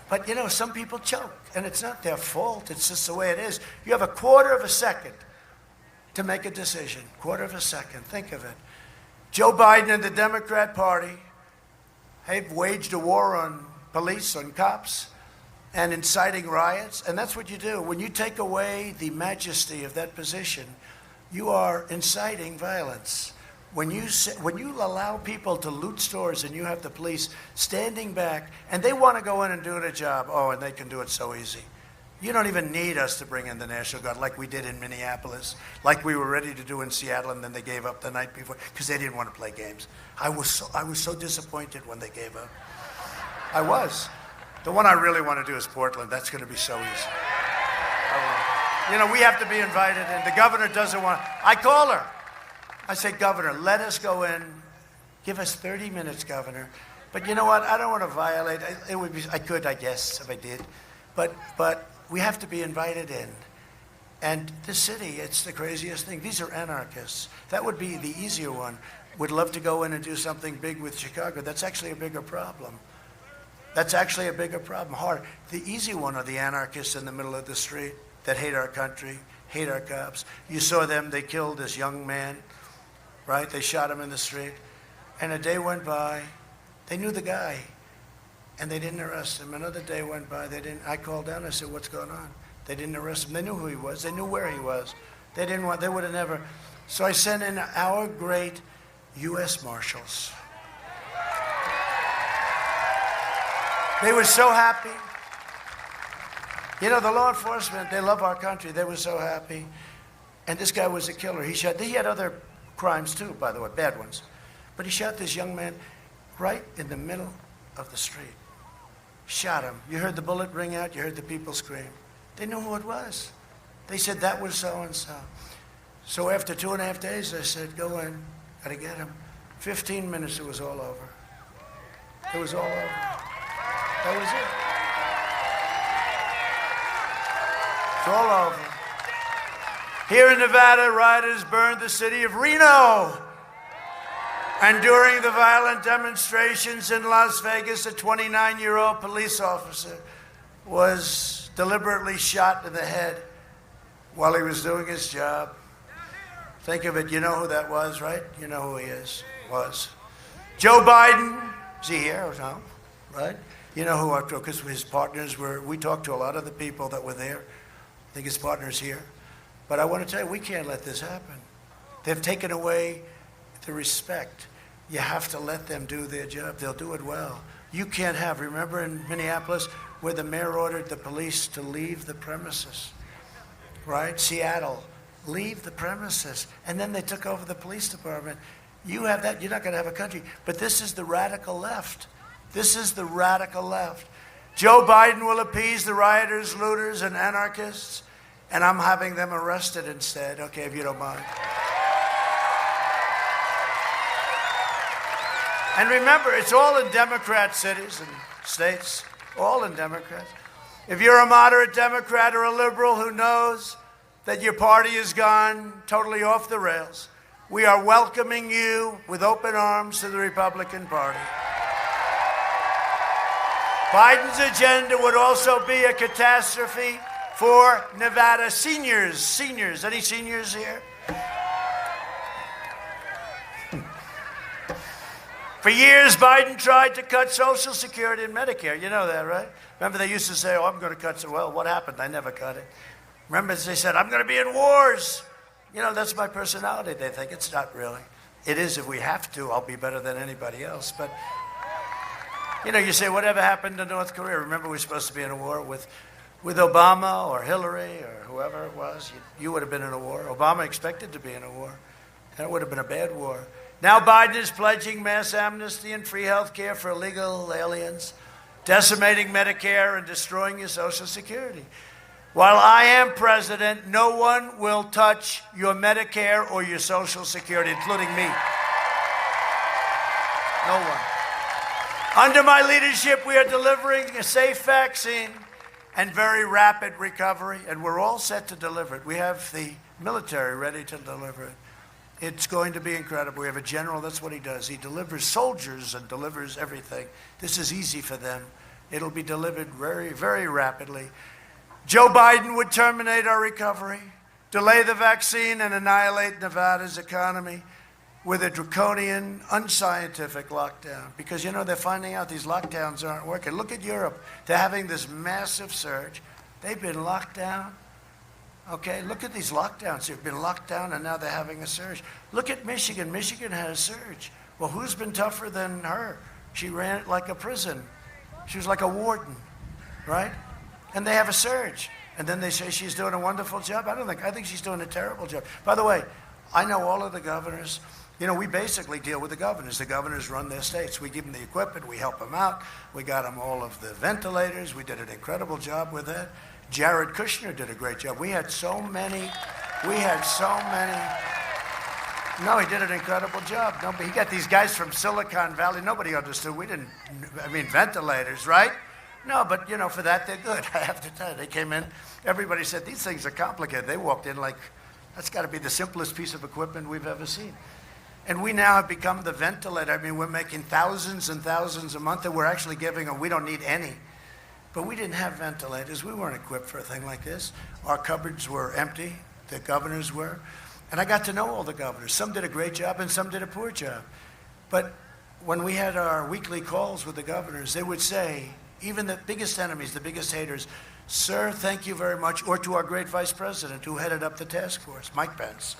But, you know, some people choke, and it's not their fault. It's just the way it is. You have a quarter of a second to make a decision. Quarter of a second. Think of it. Joe Biden and the Democrat Party have waged a war on police, on cops, and inciting riots. And that's what you do. When you take away the majesty of that position, you are inciting violence. When you allow people to loot stores and you have the police standing back and they want to go in and do their job, and they can do it so easy. You don't even need us to bring in the National Guard like we did in Minneapolis, like we were ready to do in Seattle, and then they gave up the night before because they didn't want to play games. I was so disappointed when they gave up. I was. The one I really want to do is Portland. That's going to be so easy. You know, we have to be invited in. The governor doesn't want. I call her. I say, Governor, let us go in. Give us 30 minutes, Governor. But you know what? I don't want to violate. I could, I guess, if I did. But we have to be invited in. And this city, it's the craziest thing. These are anarchists. That would be the easier one. Would love to go in and do something big with Chicago. That's actually a bigger problem. That's actually a bigger problem. Hard. The easy one are the anarchists in the middle of the street that hate our country, hate our cops. You saw them. They killed this young man. Right? They shot him in the street. And a day went by. They knew the guy. And they didn't arrest him. Another day went by. I called down. I said, what's going on? They didn't arrest him. They knew who he was. They knew where he was. They would have never. So I sent in our great U.S. Marshals. They were so happy. You know, the law enforcement, they love our country. They were so happy. And this guy was a killer. He had other crimes too, by the way, bad ones. But he shot this young man right in the middle of the street. Shot him. You heard the bullet ring out. You heard the people scream. They knew who it was. They said that was so-and-so. So after 2.5 days, I said, go in. Got to get him. 15 minutes, it was all over. It was all over. That was it. It's all over. Here in Nevada, rioters burned the city of Reno. And during the violent demonstrations in Las Vegas, a 29-year-old police officer was deliberately shot in the head while he was doing his job. Think of it. You know who that was, right? You know who he was. Joe Biden. Is he here or no? Right? You know who, because his partners we talked to a lot of the people that were there. I think his partner's here. But I want to tell you, we can't let this happen. They've taken away the respect. You have to let them do their job. They'll do it well. You can't have, remember in Minneapolis, where the mayor ordered the police to leave the premises, right? Seattle, leave the premises. And then they took over the police department. You have that, you're not going to have a country. But this is the radical left. This is the radical left. Joe Biden will appease the rioters, looters, and anarchists. And I'm having them arrested instead, okay, if you don't mind. And remember, it's all in Democrat cities and states, all in Democrats. If you're a moderate Democrat or a liberal who knows that your party has gone totally off the rails, we are welcoming you with open arms to the Republican Party. Biden's agenda would also be a catastrophe for Nevada seniors. Any seniors here? For years, Biden tried to cut Social Security and Medicare. You know that, right? Remember they used to say, I'm going to cut it. Well, what happened? I never cut it. Remember they said, I'm going to be in wars. You know, that's my personality, they think. It's not really. It is if we have to. I'll be better than anybody else. But, you know, you say, whatever happened to North Korea? Remember we were supposed to be in a war with Obama or Hillary or whoever it was. You would have been in a war. Obama expected to be in a war. That would have been a bad war. Now Biden is pledging mass amnesty and free health care for illegal aliens, decimating Medicare and destroying your Social Security. While I am president, no one will touch your Medicare or your Social Security, including me. No one. Under my leadership, we are delivering a safe vaccine and very rapid recovery, and we're all set to deliver it. We have the military ready to deliver it. It's going to be incredible. We have a general, that's what he does. He delivers soldiers and delivers everything. This is easy for them. It'll be delivered very, very rapidly. Joe Biden would terminate our recovery, delay the vaccine, and annihilate Nevada's economy with a draconian, unscientific lockdown. Because, you know, they're finding out these lockdowns aren't working. Look at Europe. They're having this massive surge. They've been locked down. Okay, look at these lockdowns. They've been locked down, and now they're having a surge. Look at Michigan. Michigan had a surge. Well, who's been tougher than her? She ran it like a prison. She was like a warden, right? And they have a surge. And then they say she's doing a wonderful job. I think she's doing a terrible job. By the way, I know all of the governors. You know, we basically deal with the governors. The governors run their states. We give them the equipment. We help them out. We got them all of the ventilators. We did an incredible job with that. Jared Kushner did a great job. We had so many. No, he did an incredible job. No, but he got these guys from Silicon Valley. Nobody understood. Ventilators, right? No, but, you know, for that, they're good. I have to tell you, they came in. Everybody said, these things are complicated. They walked in like, that's got to be the simplest piece of equipment we've ever seen. And we now have become the ventilator. I mean, we're making thousands and thousands a month, and we're actually giving them, we don't need any. But we didn't have ventilators. We weren't equipped for a thing like this. Our cupboards were empty. The governors were. And I got to know all the governors. Some did a great job, and some did a poor job. But when we had our weekly calls with the governors, they would say, even the biggest enemies, the biggest haters, sir, thank you very much, or to our great vice president who headed up the task force, Mike Pence.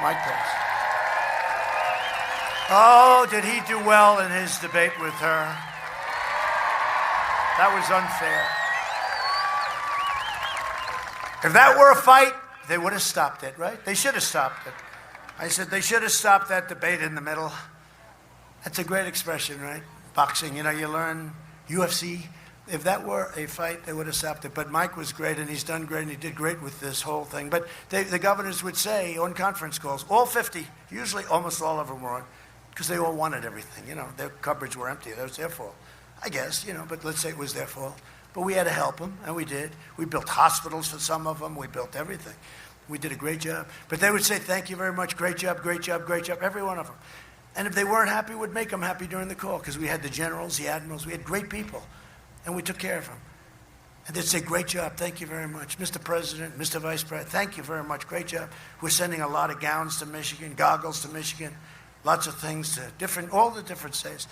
Mike Pence. Oh, did he do well in his debate with her? That was unfair. If that were a fight, they would have stopped it, right? They should have stopped it. I said they should have stopped that debate in the middle. That's a great expression, right? Boxing, you know, you learn UFC. If that were a fight, they would have stopped it. But Mike was great, and he's done great, and he did great with this whole thing. But the governors would say on conference calls, all 50, usually almost all of them were on, because they all wanted everything. You know, their cupboards were empty. That was their fault, I guess, you know, but let's say it was their fault. But we had to help them, and we did. We built hospitals for some of them. We built everything. We did a great job. But they would say, thank you very much, great job, great job, great job, every one of them. And if they weren't happy, we'd make them happy during the call, because we had the generals, the admirals, we had great people, and we took care of them. And they'd say, great job, thank you very much. Mr. President, Mr. Vice President, thank you very much, great job. We're sending a lot of gowns to Michigan, goggles to Michigan, lots of things to all the different states.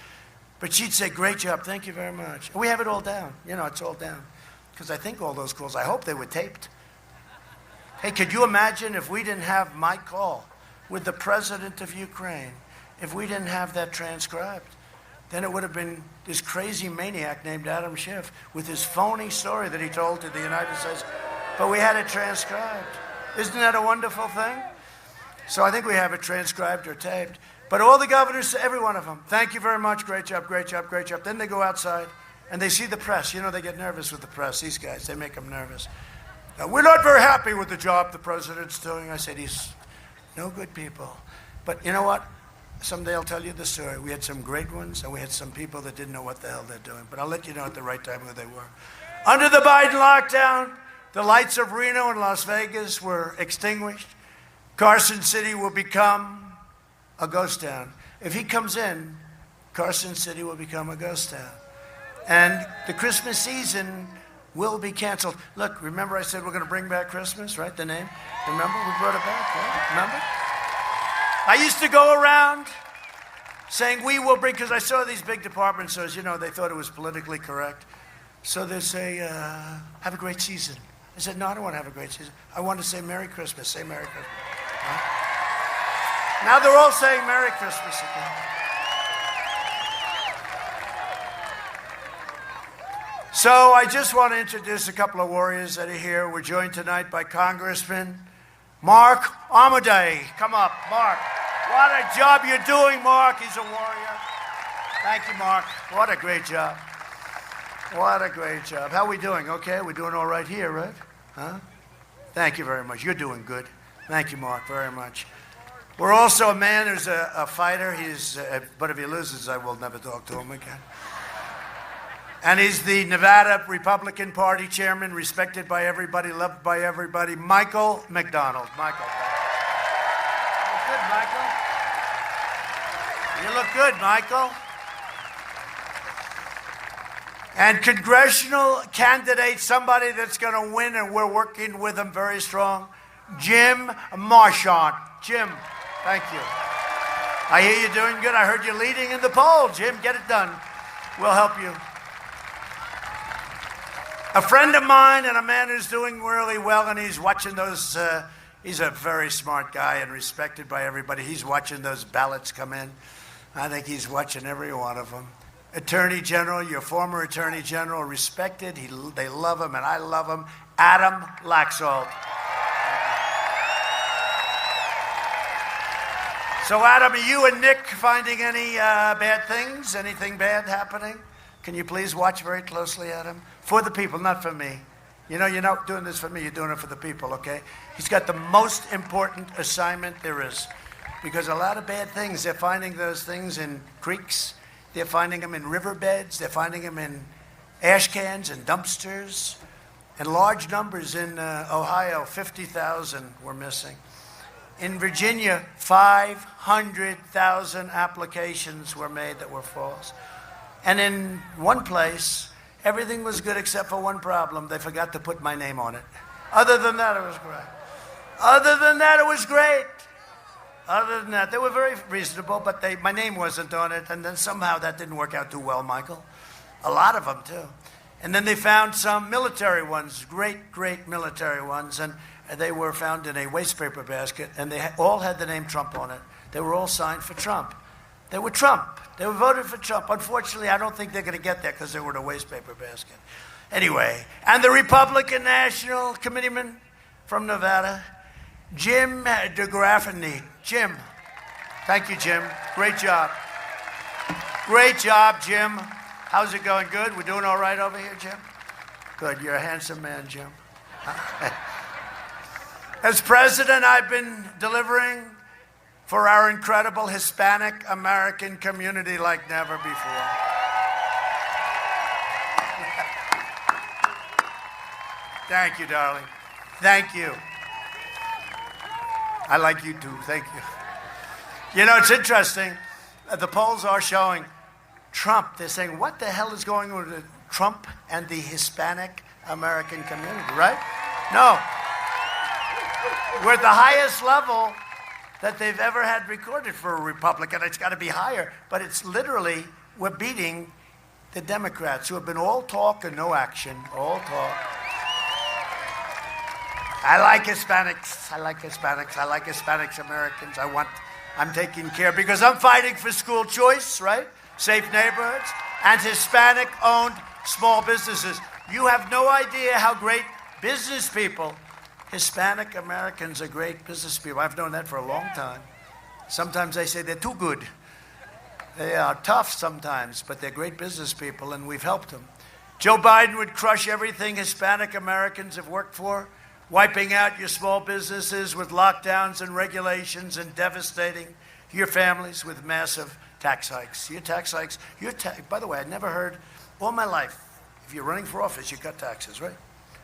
But she'd say, great job, thank you very much. And we have it all down. You know, it's all down. Because I think all those calls, I hope they were taped. Hey, could you imagine if we didn't have my call with the president of Ukraine, if we didn't have that transcribed? Then it would have been this crazy maniac named Adam Schiff with his phony story that he told to the United States. But we had it transcribed. Isn't that a wonderful thing? So I think we have it transcribed or taped. But all the governors, every one of them, thank you very much, great job, great job, great job. Then they go outside and they see the press. You know, they get nervous with the press, these guys. They make them nervous. We're not very happy with the job the president's doing. I said, he's no good people. But you know what? Someday I'll tell you the story. We had some great ones, and we had some people that didn't know what the hell they're doing. But I'll let you know at the right time who they were. Under the Biden lockdown, the lights of Reno and Las Vegas were extinguished. Carson City will become a ghost town. If he comes in, Carson City will become a ghost town. And the Christmas season will be canceled. Look, remember I said we're going to bring back Christmas, right? The name? Remember? We brought it back, right? Remember? I used to go around saying we will bring, because I saw these big department stores, you know, they thought it was politically correct. So they say, have a great season. I said, no, I don't want to have a great season. I want to say Merry Christmas. Say Merry Christmas. Huh? Now they're all saying Merry Christmas again. So I just want to introduce a couple of warriors that are here. We're joined tonight by Congressman Mark Armadale. Come up, Mark. What a job you're doing, Mark. He's a warrior. Thank you, Mark. What a great job. What a great job. How are we doing? Okay, we're doing all right here, right? Huh? Thank you very much. You're doing good. Thank you, Mark, very much. We're also a man who's a fighter. But if he loses, I will never talk to him again. And he's the Nevada Republican Party chairman, respected by everybody, loved by everybody, Michael McDonald. Michael. You look good, Michael. You look good, Michael. And congressional candidate, somebody that's going to win, and we're working with him very strong, Jim Marchant. Jim, thank you. I hear you're doing good. I heard you're leading in the poll. Jim, get it done. We'll help you. A friend of mine and a man who's doing really well, and he's watching those, he's a very smart guy and respected by everybody. He's watching those ballots come in. I think he's watching every one of them. Attorney General, your former Attorney General, respected. They love him, and I love him. Adam Laxalt. So, Adam, are you and Nick finding any bad things? Anything bad happening? Can you please watch very closely, Adam? For the people, not for me. You know, you're not doing this for me. You're doing it for the people, okay? He's got the most important assignment there is. Because a lot of bad things, they're finding those things in creeks. They're finding them in riverbeds. They're finding them in ash cans and dumpsters. And large numbers in Ohio, 50,000 were missing. In Virginia, 500,000 applications were made that were false. And in one place, everything was good except for one problem. They forgot to put my name on it. Other than that, it was great. Other than that, it was great. Other than that, they were very reasonable, but my name wasn't on it, and then somehow that didn't work out too well, Michael. A lot of them, too. And then they found some military ones, great, great military ones, and they were found in a waste paper basket, and they all had the name Trump on it. They were all signed for Trump. They were Trump. They were voted for Trump. Unfortunately, I don't think they're going to get there because they were in a waste paper basket. Anyway, and the Republican National Committeeman from Nevada, Jim DeGraffeney. Jim. Thank you, Jim. Great job. Great job, Jim. How's it going? Good? We're doing all right over here, Jim? Good. You're a handsome man, Jim. As president, I've been delivering for our incredible Hispanic American community like never before. Thank you, darling. Thank you. I like you too. Thank you. You know, it's interesting. The polls are showing Trump. They're saying, what the hell is going on with Trump and the Hispanic American community, right? No. We're at the highest level that they've ever had recorded for a Republican. It's got to be higher. But it's literally, we're beating the Democrats, who have been all talk and no action. All talk. I like Hispanics. I like Hispanics. I like Hispanics Americans. I'm taking care because I'm fighting for school choice, right? Safe neighborhoods and Hispanic-owned small businesses. You have no idea how great business people, Hispanic Americans are great business people. I've known that for a long time. Sometimes they say they're too good. They are tough sometimes, but they're great business people, and we've helped them. Joe Biden would crush everything Hispanic Americans have worked for, wiping out your small businesses with lockdowns and regulations and devastating your families with massive tax hikes. Your tax hikes, by the way, I never heard all my life, if you're running for office, you cut taxes, right?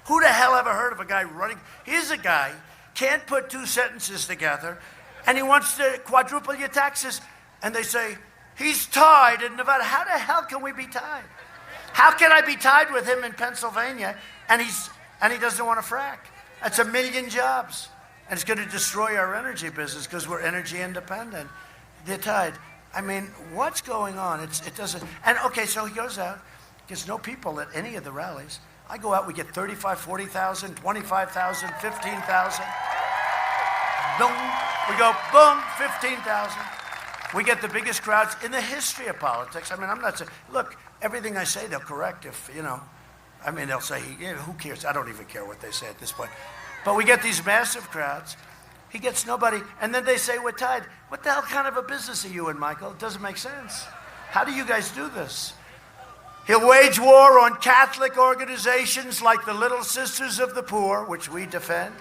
Who the hell ever heard of a guy running? Here's a guy, can't put two sentences together, and he wants to quadruple your taxes, and they say, he's tied in Nevada. How the hell can we be tied? How can I be tied with him in Pennsylvania, and he doesn't want to frack? That's 1 million jobs. And it's going to destroy our energy business because we're energy independent. They're tied. I mean, what's going on? It doesn't. And okay, so he goes out, gets no people at any of the rallies. I go out, we get 35, 40,000, 25,000, 15,000. Boom. We go, boom, 15,000. We get the biggest crowds in the history of politics. I mean, I'm not saying, look, everything I say, they'll correct if, I mean, they'll say, yeah, who cares? I don't even care what they say at this point. But we get these massive crowds. He gets nobody. And then they say, we're tied. What the hell kind of a business are you in, Michael? It doesn't make sense. How do you guys do this? He'll wage war on Catholic organizations like the Little Sisters of the Poor, which we defend,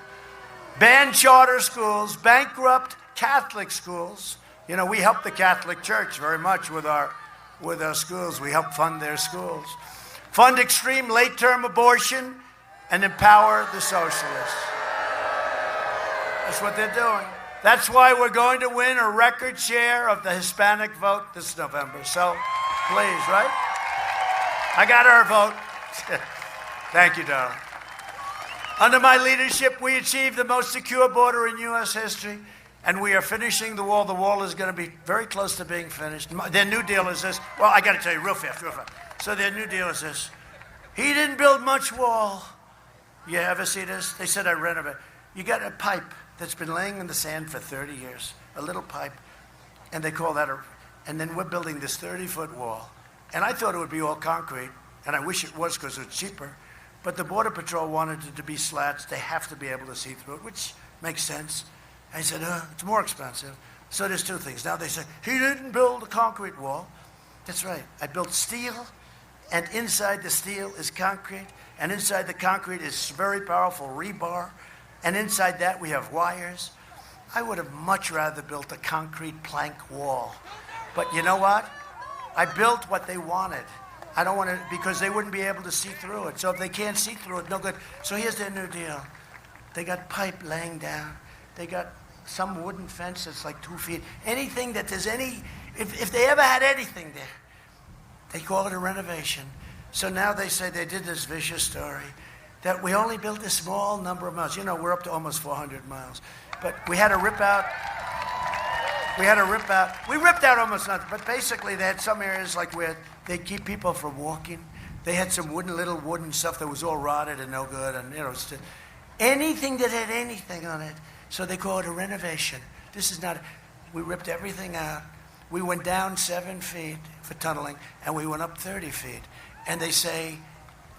ban charter schools, bankrupt Catholic schools. You know, we help the Catholic Church very much with our schools. We help fund their schools. Fund extreme late-term abortion and empower the socialists. That's what they're doing. That's why we're going to win a record share of the Hispanic vote this November. So, please, right? I got our vote. Thank you, darling. Under my leadership, we achieved the most secure border in U.S. history, and we are finishing the wall. The wall is going to be very close to being finished. Their new deal is this. Well, I got to tell you real fast. So their new deal is this. He didn't build much wall. You ever see this? They said I renovated. You got a pipe that's been laying in the sand for 30 years, a little pipe, and they call that and then we're building this 30-foot wall. And I thought it would be all concrete, and I wish it was because it's cheaper, but the Border Patrol wanted it to be slats. They have to be able to see through it, which makes sense. I said, it's more expensive. So there's two things. Now they say, he didn't build a concrete wall. That's right. I built steel, and inside the steel is concrete, and inside the concrete is very powerful rebar, and inside that we have wires. I would have much rather built a concrete plank wall. But you know what? I built what they wanted. I don't want to, because they wouldn't be able to see through it. So if they can't see through it, no good. So here's their new deal. They got pipe laying down. They got some wooden fence that's like 2 feet. Anything that there's any, if they ever had anything there, they call it a renovation. So now they say they did this vicious story that we only built a small number of miles. You know, we're up to almost 400 miles. But we had to rip out. We ripped out almost nothing. But basically, they had some areas like where they keep people from walking. They had some little wooden stuff that was all rotted and no good. And, you know, anything that had anything on it. So they call it a renovation. This is not, we ripped everything out. We went down 7 feet for tunneling, and we went up 30 feet. And they say,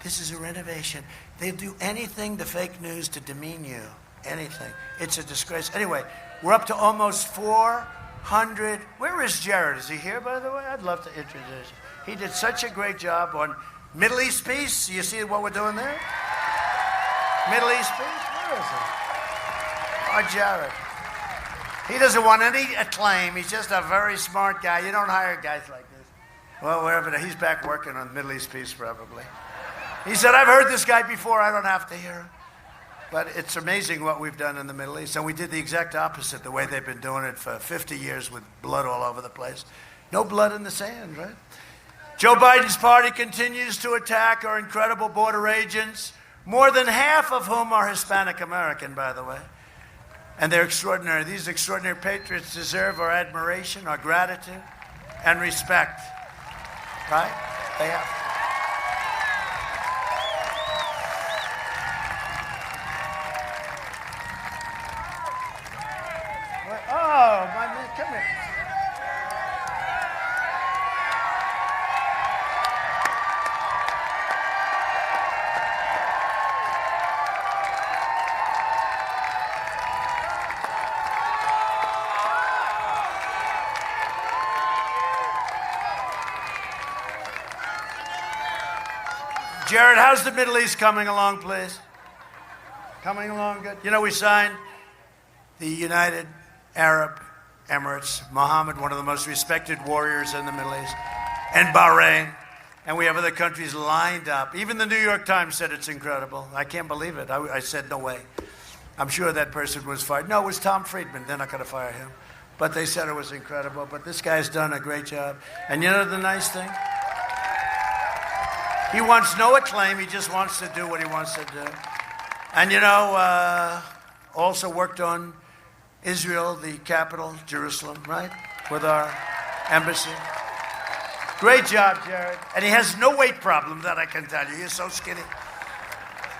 this is a renovation. They do anything, the fake news, to demean you. Anything. It's a disgrace. Anyway, we're up to almost 400. Where is Jared? Is he here, by the way? I'd love to introduce you. He did such a great job on Middle East peace. You see what we're doing there? Middle East peace? Where is he? Oh, Jared. He doesn't want any acclaim. He's just a very smart guy. You don't hire guys like this. Well, wherever. He's back working on Middle East peace, probably. He said, I've heard this guy before. I don't have to hear him. But it's amazing what we've done in the Middle East. And we did the exact opposite, the way they've been doing it for 50 years with blood all over the place. No blood in the sand, right? Joe Biden's party continues to attack our incredible border agents, more than half of whom are Hispanic American, by the way. And they're extraordinary. These extraordinary patriots deserve our admiration, our gratitude, and respect. Right? They have. Oh, my man, come here. Jared, how's the Middle East coming along, please? Coming along good? You know, we signed the United Arab Emirates, Mohammed, one of the most respected warriors in the Middle East, and Bahrain. And we have other countries lined up. Even the New York Times said it's incredible. I can't believe it. I said, no way. I'm sure that person was fired. No, it was Tom Friedman. They're not going to fire him. But they said it was incredible. But this guy's done a great job. And you know the nice thing? He wants no acclaim. He just wants to do what he wants to do. And, you know, also worked on Israel, the capital, Jerusalem, right? With our embassy. Great job, Jared. And he has no weight problem, that I can tell you. He's so skinny.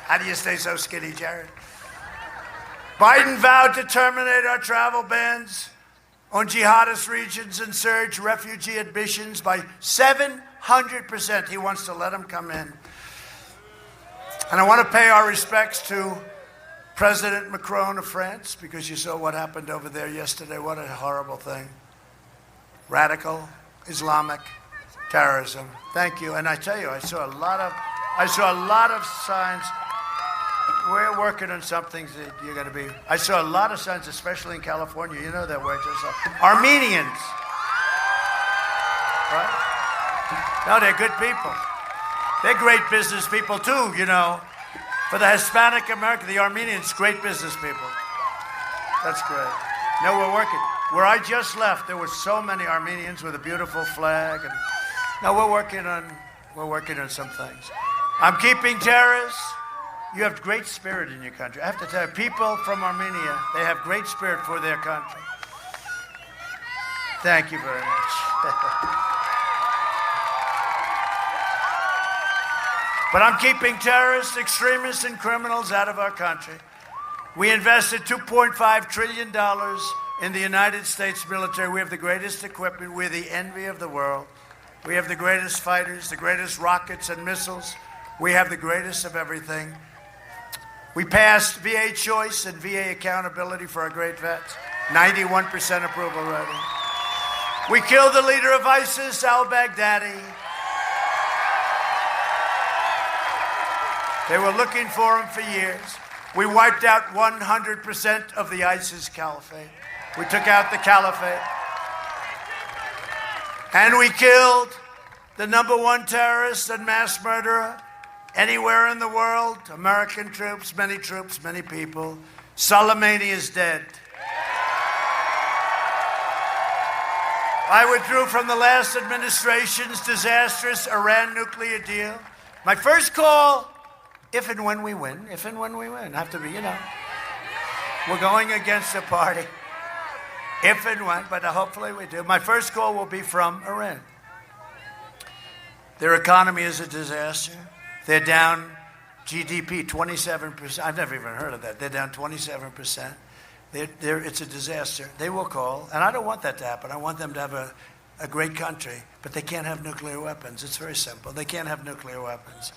How do you stay so skinny, Jared? Biden vowed to terminate our travel bans on jihadist regions and surge refugee admissions by 700%. He wants to let them come in. And I want to pay our respects to President Macron of France, because you saw what happened over there yesterday. What a horrible thing. Radical Islamic terrorism. Thank you. And I tell you, I saw a lot of signs. We're working on some things that you're going to be. I saw a lot of signs, especially in California. You know that we're just Armenians. Right? No, they're good people. They're great business people too, you know. For the Hispanic American, the Armenians, great business people. That's great. No, we're working. Where I just left, there were so many Armenians with a beautiful flag. And no, we're working on some things. I'm keeping terrorists. You have great spirit in your country. I have to tell you, people from Armenia, they have great spirit for their country. Thank you very much. But I'm keeping terrorists, extremists, and criminals out of our country. We invested $2.5 trillion in the United States military. We have the greatest equipment. We're the envy of the world. We have the greatest fighters, the greatest rockets and missiles. We have the greatest of everything. We passed VA choice and VA accountability for our great vets. 91% approval rating. We killed the leader of ISIS, al-Baghdadi. They were looking for him for years. We wiped out 100% of the ISIS caliphate. We took out the caliphate. And we killed the #1 terrorist and mass murderer anywhere in the world. American troops, many people. Soleimani is dead. I withdrew from the last administration's disastrous Iran nuclear deal. My first call, if and when we win, have to be, you know. We're going against the party. If and when, but hopefully we do. My first call will be from Iran. Their economy is a disaster. They're down GDP 27%. I've never even heard of that. They're down 27%. It's a disaster. They will call, and I don't want that to happen. I want them to have a great country, but they can't have nuclear weapons. It's very simple. They can't have nuclear weapons.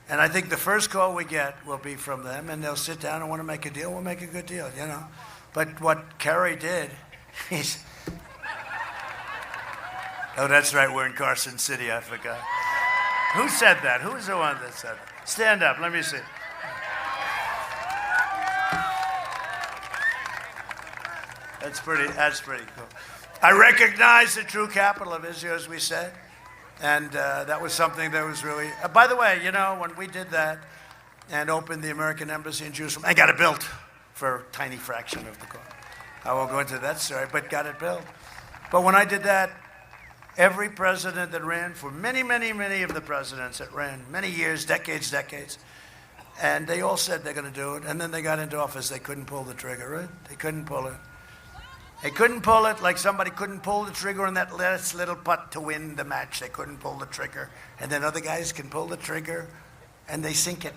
And I think the first call we get will be from them, and they'll sit down and want to make a deal. We'll make a good deal, you know. But what Kerry did, oh, that's right, we're in Carson City, I forgot. Who said that? Who's the one that said that? Stand up, let me see. That's pretty cool. I recognize the true capital of Israel, as we said. And that was something that was really... by the way, you know, when we did that and opened the American Embassy in Jerusalem, I got it built for a tiny fraction of the cost. I won't go into that story, but got it built. But when I did that, every president that ran, for many of the presidents that ran, many years, decades, and they all said they're going to do it, and then they got into office, they couldn't pull the trigger, right? They couldn't pull it. They couldn't pull it like somebody couldn't pull the trigger on that last little putt to win the match. They couldn't pull the trigger. And then other guys can pull the trigger, and they sink it.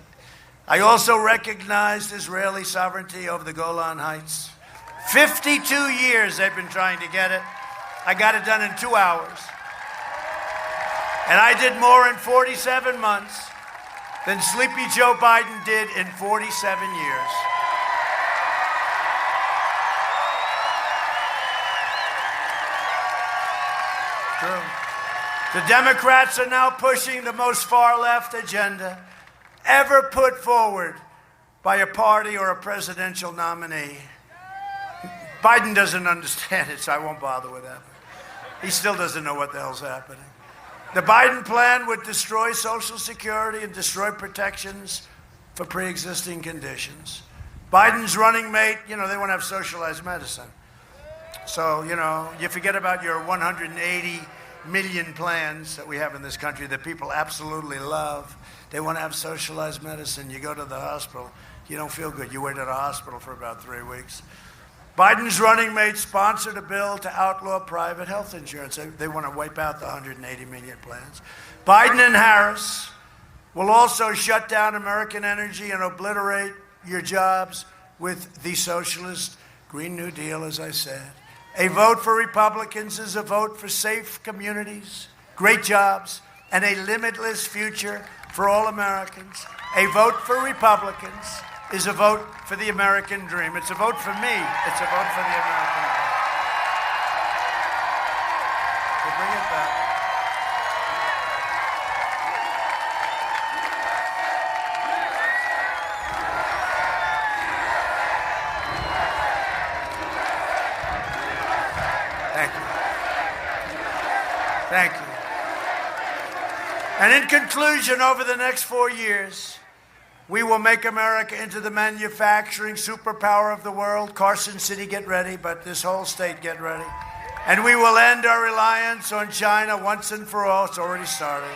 I also recognized Israeli sovereignty over the Golan Heights. 52 years they've been trying to get it. I got it done in 2 hours. And I did more in 47 months than Sleepy Joe Biden did in 47 years. True. The Democrats are now pushing the most far-left agenda ever put forward by a party or a presidential nominee. Biden doesn't understand it, so I won't bother with that. He still doesn't know what the hell's happening. The Biden plan would destroy Social Security and destroy protections for pre-existing conditions. Biden's running mate, you know, they want to have socialized medicine. So, you know, you forget about your 180 million plans that we have in this country that people absolutely love. They want to have socialized medicine. You go to the hospital, you don't feel good. You wait at a hospital for about 3 weeks. Biden's running mate sponsored a bill to outlaw private health insurance. They want to wipe out the 180 million plans. Biden and Harris will also shut down American energy and obliterate your jobs with the socialist Green New Deal, as I said. A vote for Republicans is a vote for safe communities, great jobs, and a limitless future for all Americans. A vote for Republicans is a vote for the American dream. It's a vote for me. It's a vote for the American dream. So bring it back. Thank you. Thank you. And in conclusion, over the next 4 years, we will make America into the manufacturing superpower of the world. Carson City, get ready, but this whole state, get ready. And we will end our reliance on China once and for all. It's already started.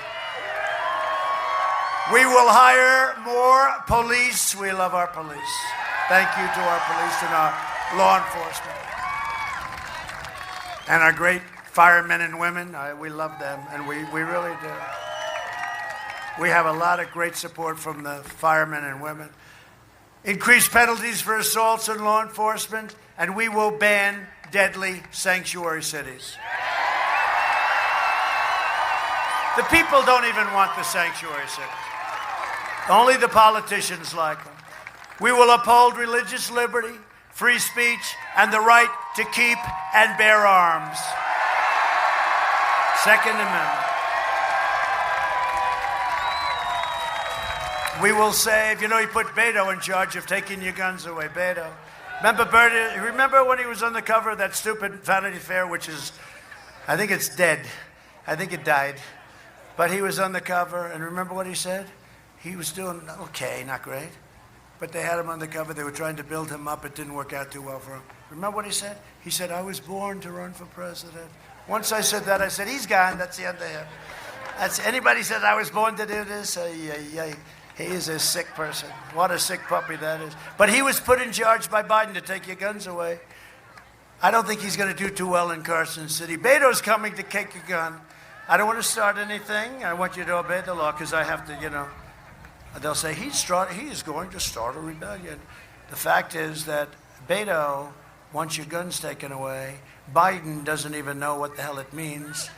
We will hire more police. We love our police. Thank you to our police and our law enforcement. And our great firemen and women. We love them, and we really do. We have a lot of great support from the firemen and women. Increased penalties for assaults on law enforcement, and we will ban deadly sanctuary cities. The people don't even want the sanctuary cities. Only the politicians like them. We will uphold religious liberty, free speech, and the right to keep and bear arms. Second Amendment. We will save, you put Beto in charge of taking your guns away. Beto. Remember when he was on the cover of that stupid Vanity Fair, which is, I think it's dead. I think it died. But he was on the cover, and remember what he said? He was doing okay, not great. But they had him on the cover. They were trying to build him up. It didn't work out too well for him. Remember what he said? He said, I was born to run for president. Once I said that, I said, he's gone. That's the end of him. Anybody says I was born to do this? He is a sick person. What a sick puppy that is. But he was put in charge by Biden to take your guns away. I don't think he's going to do too well in Carson City. Beto's coming to take your gun. I don't want to start anything. I want you to obey the law because I have to, They'll say he is going to start a rebellion. The fact is that Beto wants your guns taken away. Biden doesn't even know what the hell it means.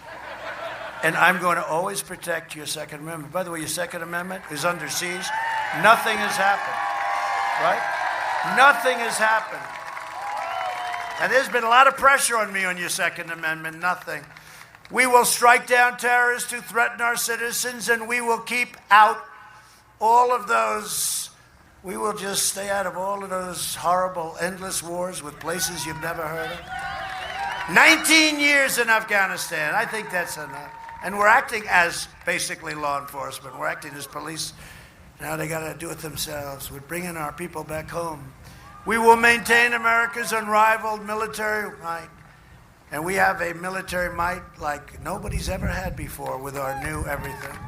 And I'm going to always protect your Second Amendment. By the way, your Second Amendment is under siege. Nothing has happened, right? Nothing has happened. And there's been a lot of pressure on me on your Second Amendment. Nothing. We will strike down terrorists who threaten our citizens, and we will keep out all of those. We will just stay out of all of those horrible, endless wars with places you've never heard of. 19 years in Afghanistan. I think that's enough. And we're acting as basically law enforcement. We're acting as police. Now they got to do it themselves. We're bringing our people back home. We will maintain America's unrivaled military might. And we have a military might like nobody's ever had before with our new everything.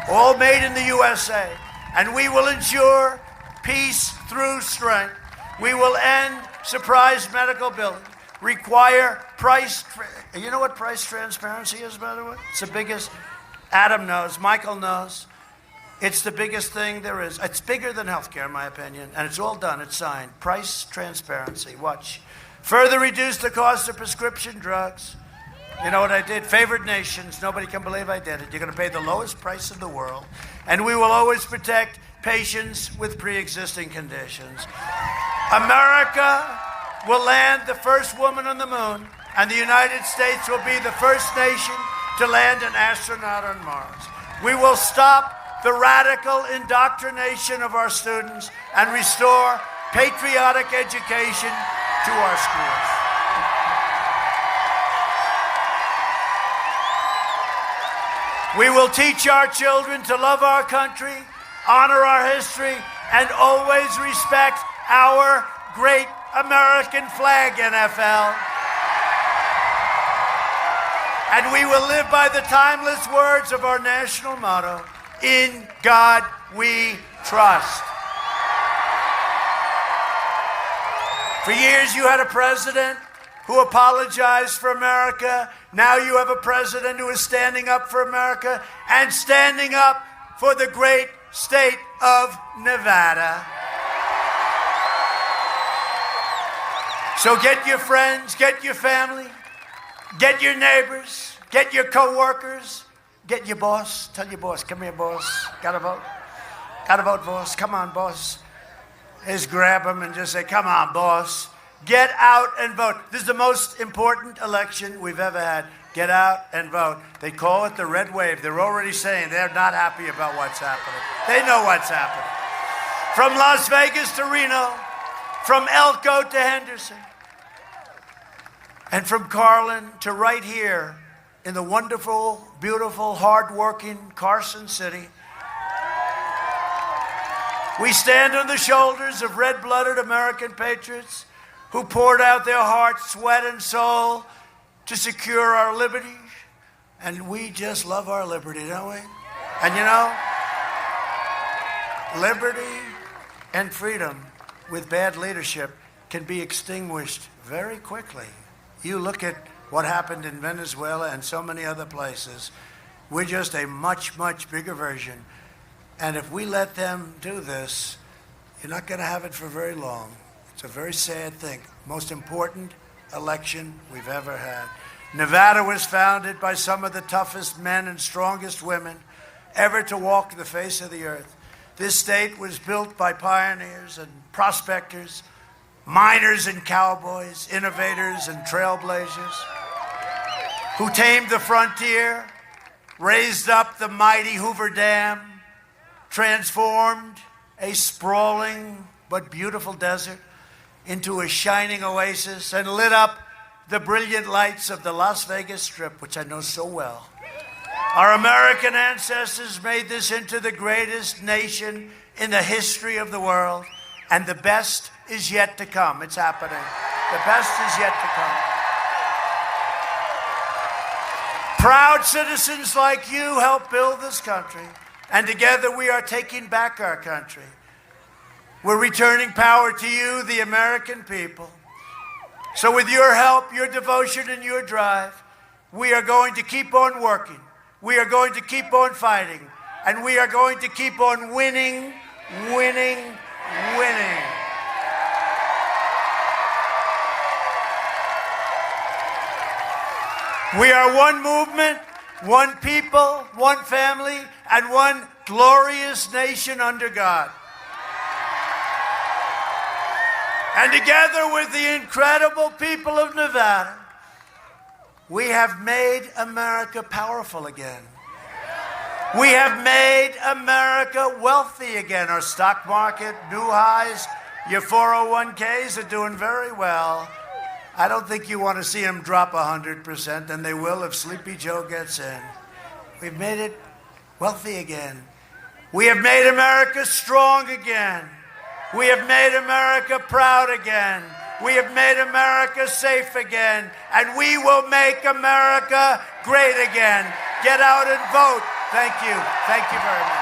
All made in the USA. And we will ensure peace through strength. We will end surprise medical billing. Require price. You know what price transparency is, by the way? It's the biggest. Adam knows. Michael knows. It's the biggest thing there is. It's bigger than healthcare, in my opinion, and it's all done. It's signed. Price transparency. Watch. Further reduce the cost of prescription drugs. You know what I did? Favored nations. Nobody can believe I did it. You're going to pay the lowest price in the world, and we will always protect patients with pre-existing conditions. America will land the first woman on the moon, and the United States will be the first nation to land an astronaut on Mars. We will stop the radical indoctrination of our students and restore patriotic education to our schools. We will teach our children to love our country, honor our history, and always respect our great American flag, NFL. And we will live by the timeless words of our national motto, in God we trust. For years you had a president who apologized for America. Now you have a president who is standing up for America and standing up for the great state of Nevada. So get your friends, get your family, get your neighbors, get your co-workers, get your boss. Tell your boss, come here, boss. Gotta vote? Gotta vote, boss. Come on, boss. is grab them and just say, come on, boss. Get out and vote. This is the most important election we've ever had. Get out and vote. They call it the red wave. They're already saying they're not happy about what's happening. They know what's happening. From Las Vegas to Reno, from Elko to Henderson, and from Carlin to right here in the wonderful, beautiful, hardworking Carson City. We stand on the shoulders of red-blooded American patriots who poured out their heart, sweat, and soul to secure our liberty. And we just love our liberty, don't we? And you know, liberty and freedom with bad leadership can be extinguished very quickly. You look at what happened in Venezuela and so many other places. We're just a much, much bigger version. And if we let them do this, you're not going to have it for very long. It's a very sad thing. Most important election we've ever had. Nevada was founded by some of the toughest men and strongest women ever to walk the face of the earth. This state was built by pioneers and prospectors, miners and cowboys, innovators and trailblazers, who tamed the frontier, raised up the mighty Hoover Dam, transformed a sprawling but beautiful desert into a shining oasis, and lit up the brilliant lights of the Las Vegas Strip, which I know so well. Our American ancestors made this into the greatest nation in the history of the world, and the best is yet to come. It's happening. The best is yet to come. Proud citizens like you help build this country, and together we are taking back our country. We're returning power to you, the American people. So with your help, your devotion, and your drive, we are going to keep on working. We are going to keep on fighting. And we are going to keep on winning, winning, winning. We are one movement, one people, one family, and one glorious nation under God. And together with the incredible people of Nevada, we have made America powerful again. We have made America wealthy again. Our stock market, new highs, your 401ks are doing very well. I don't think you want to see them drop 100%, and they will if Sleepy Joe gets in. We've made it wealthy again. We have made America strong again. We have made America proud again. We have made America safe again. And we will make America great again. Get out and vote. Thank you. Thank you very much.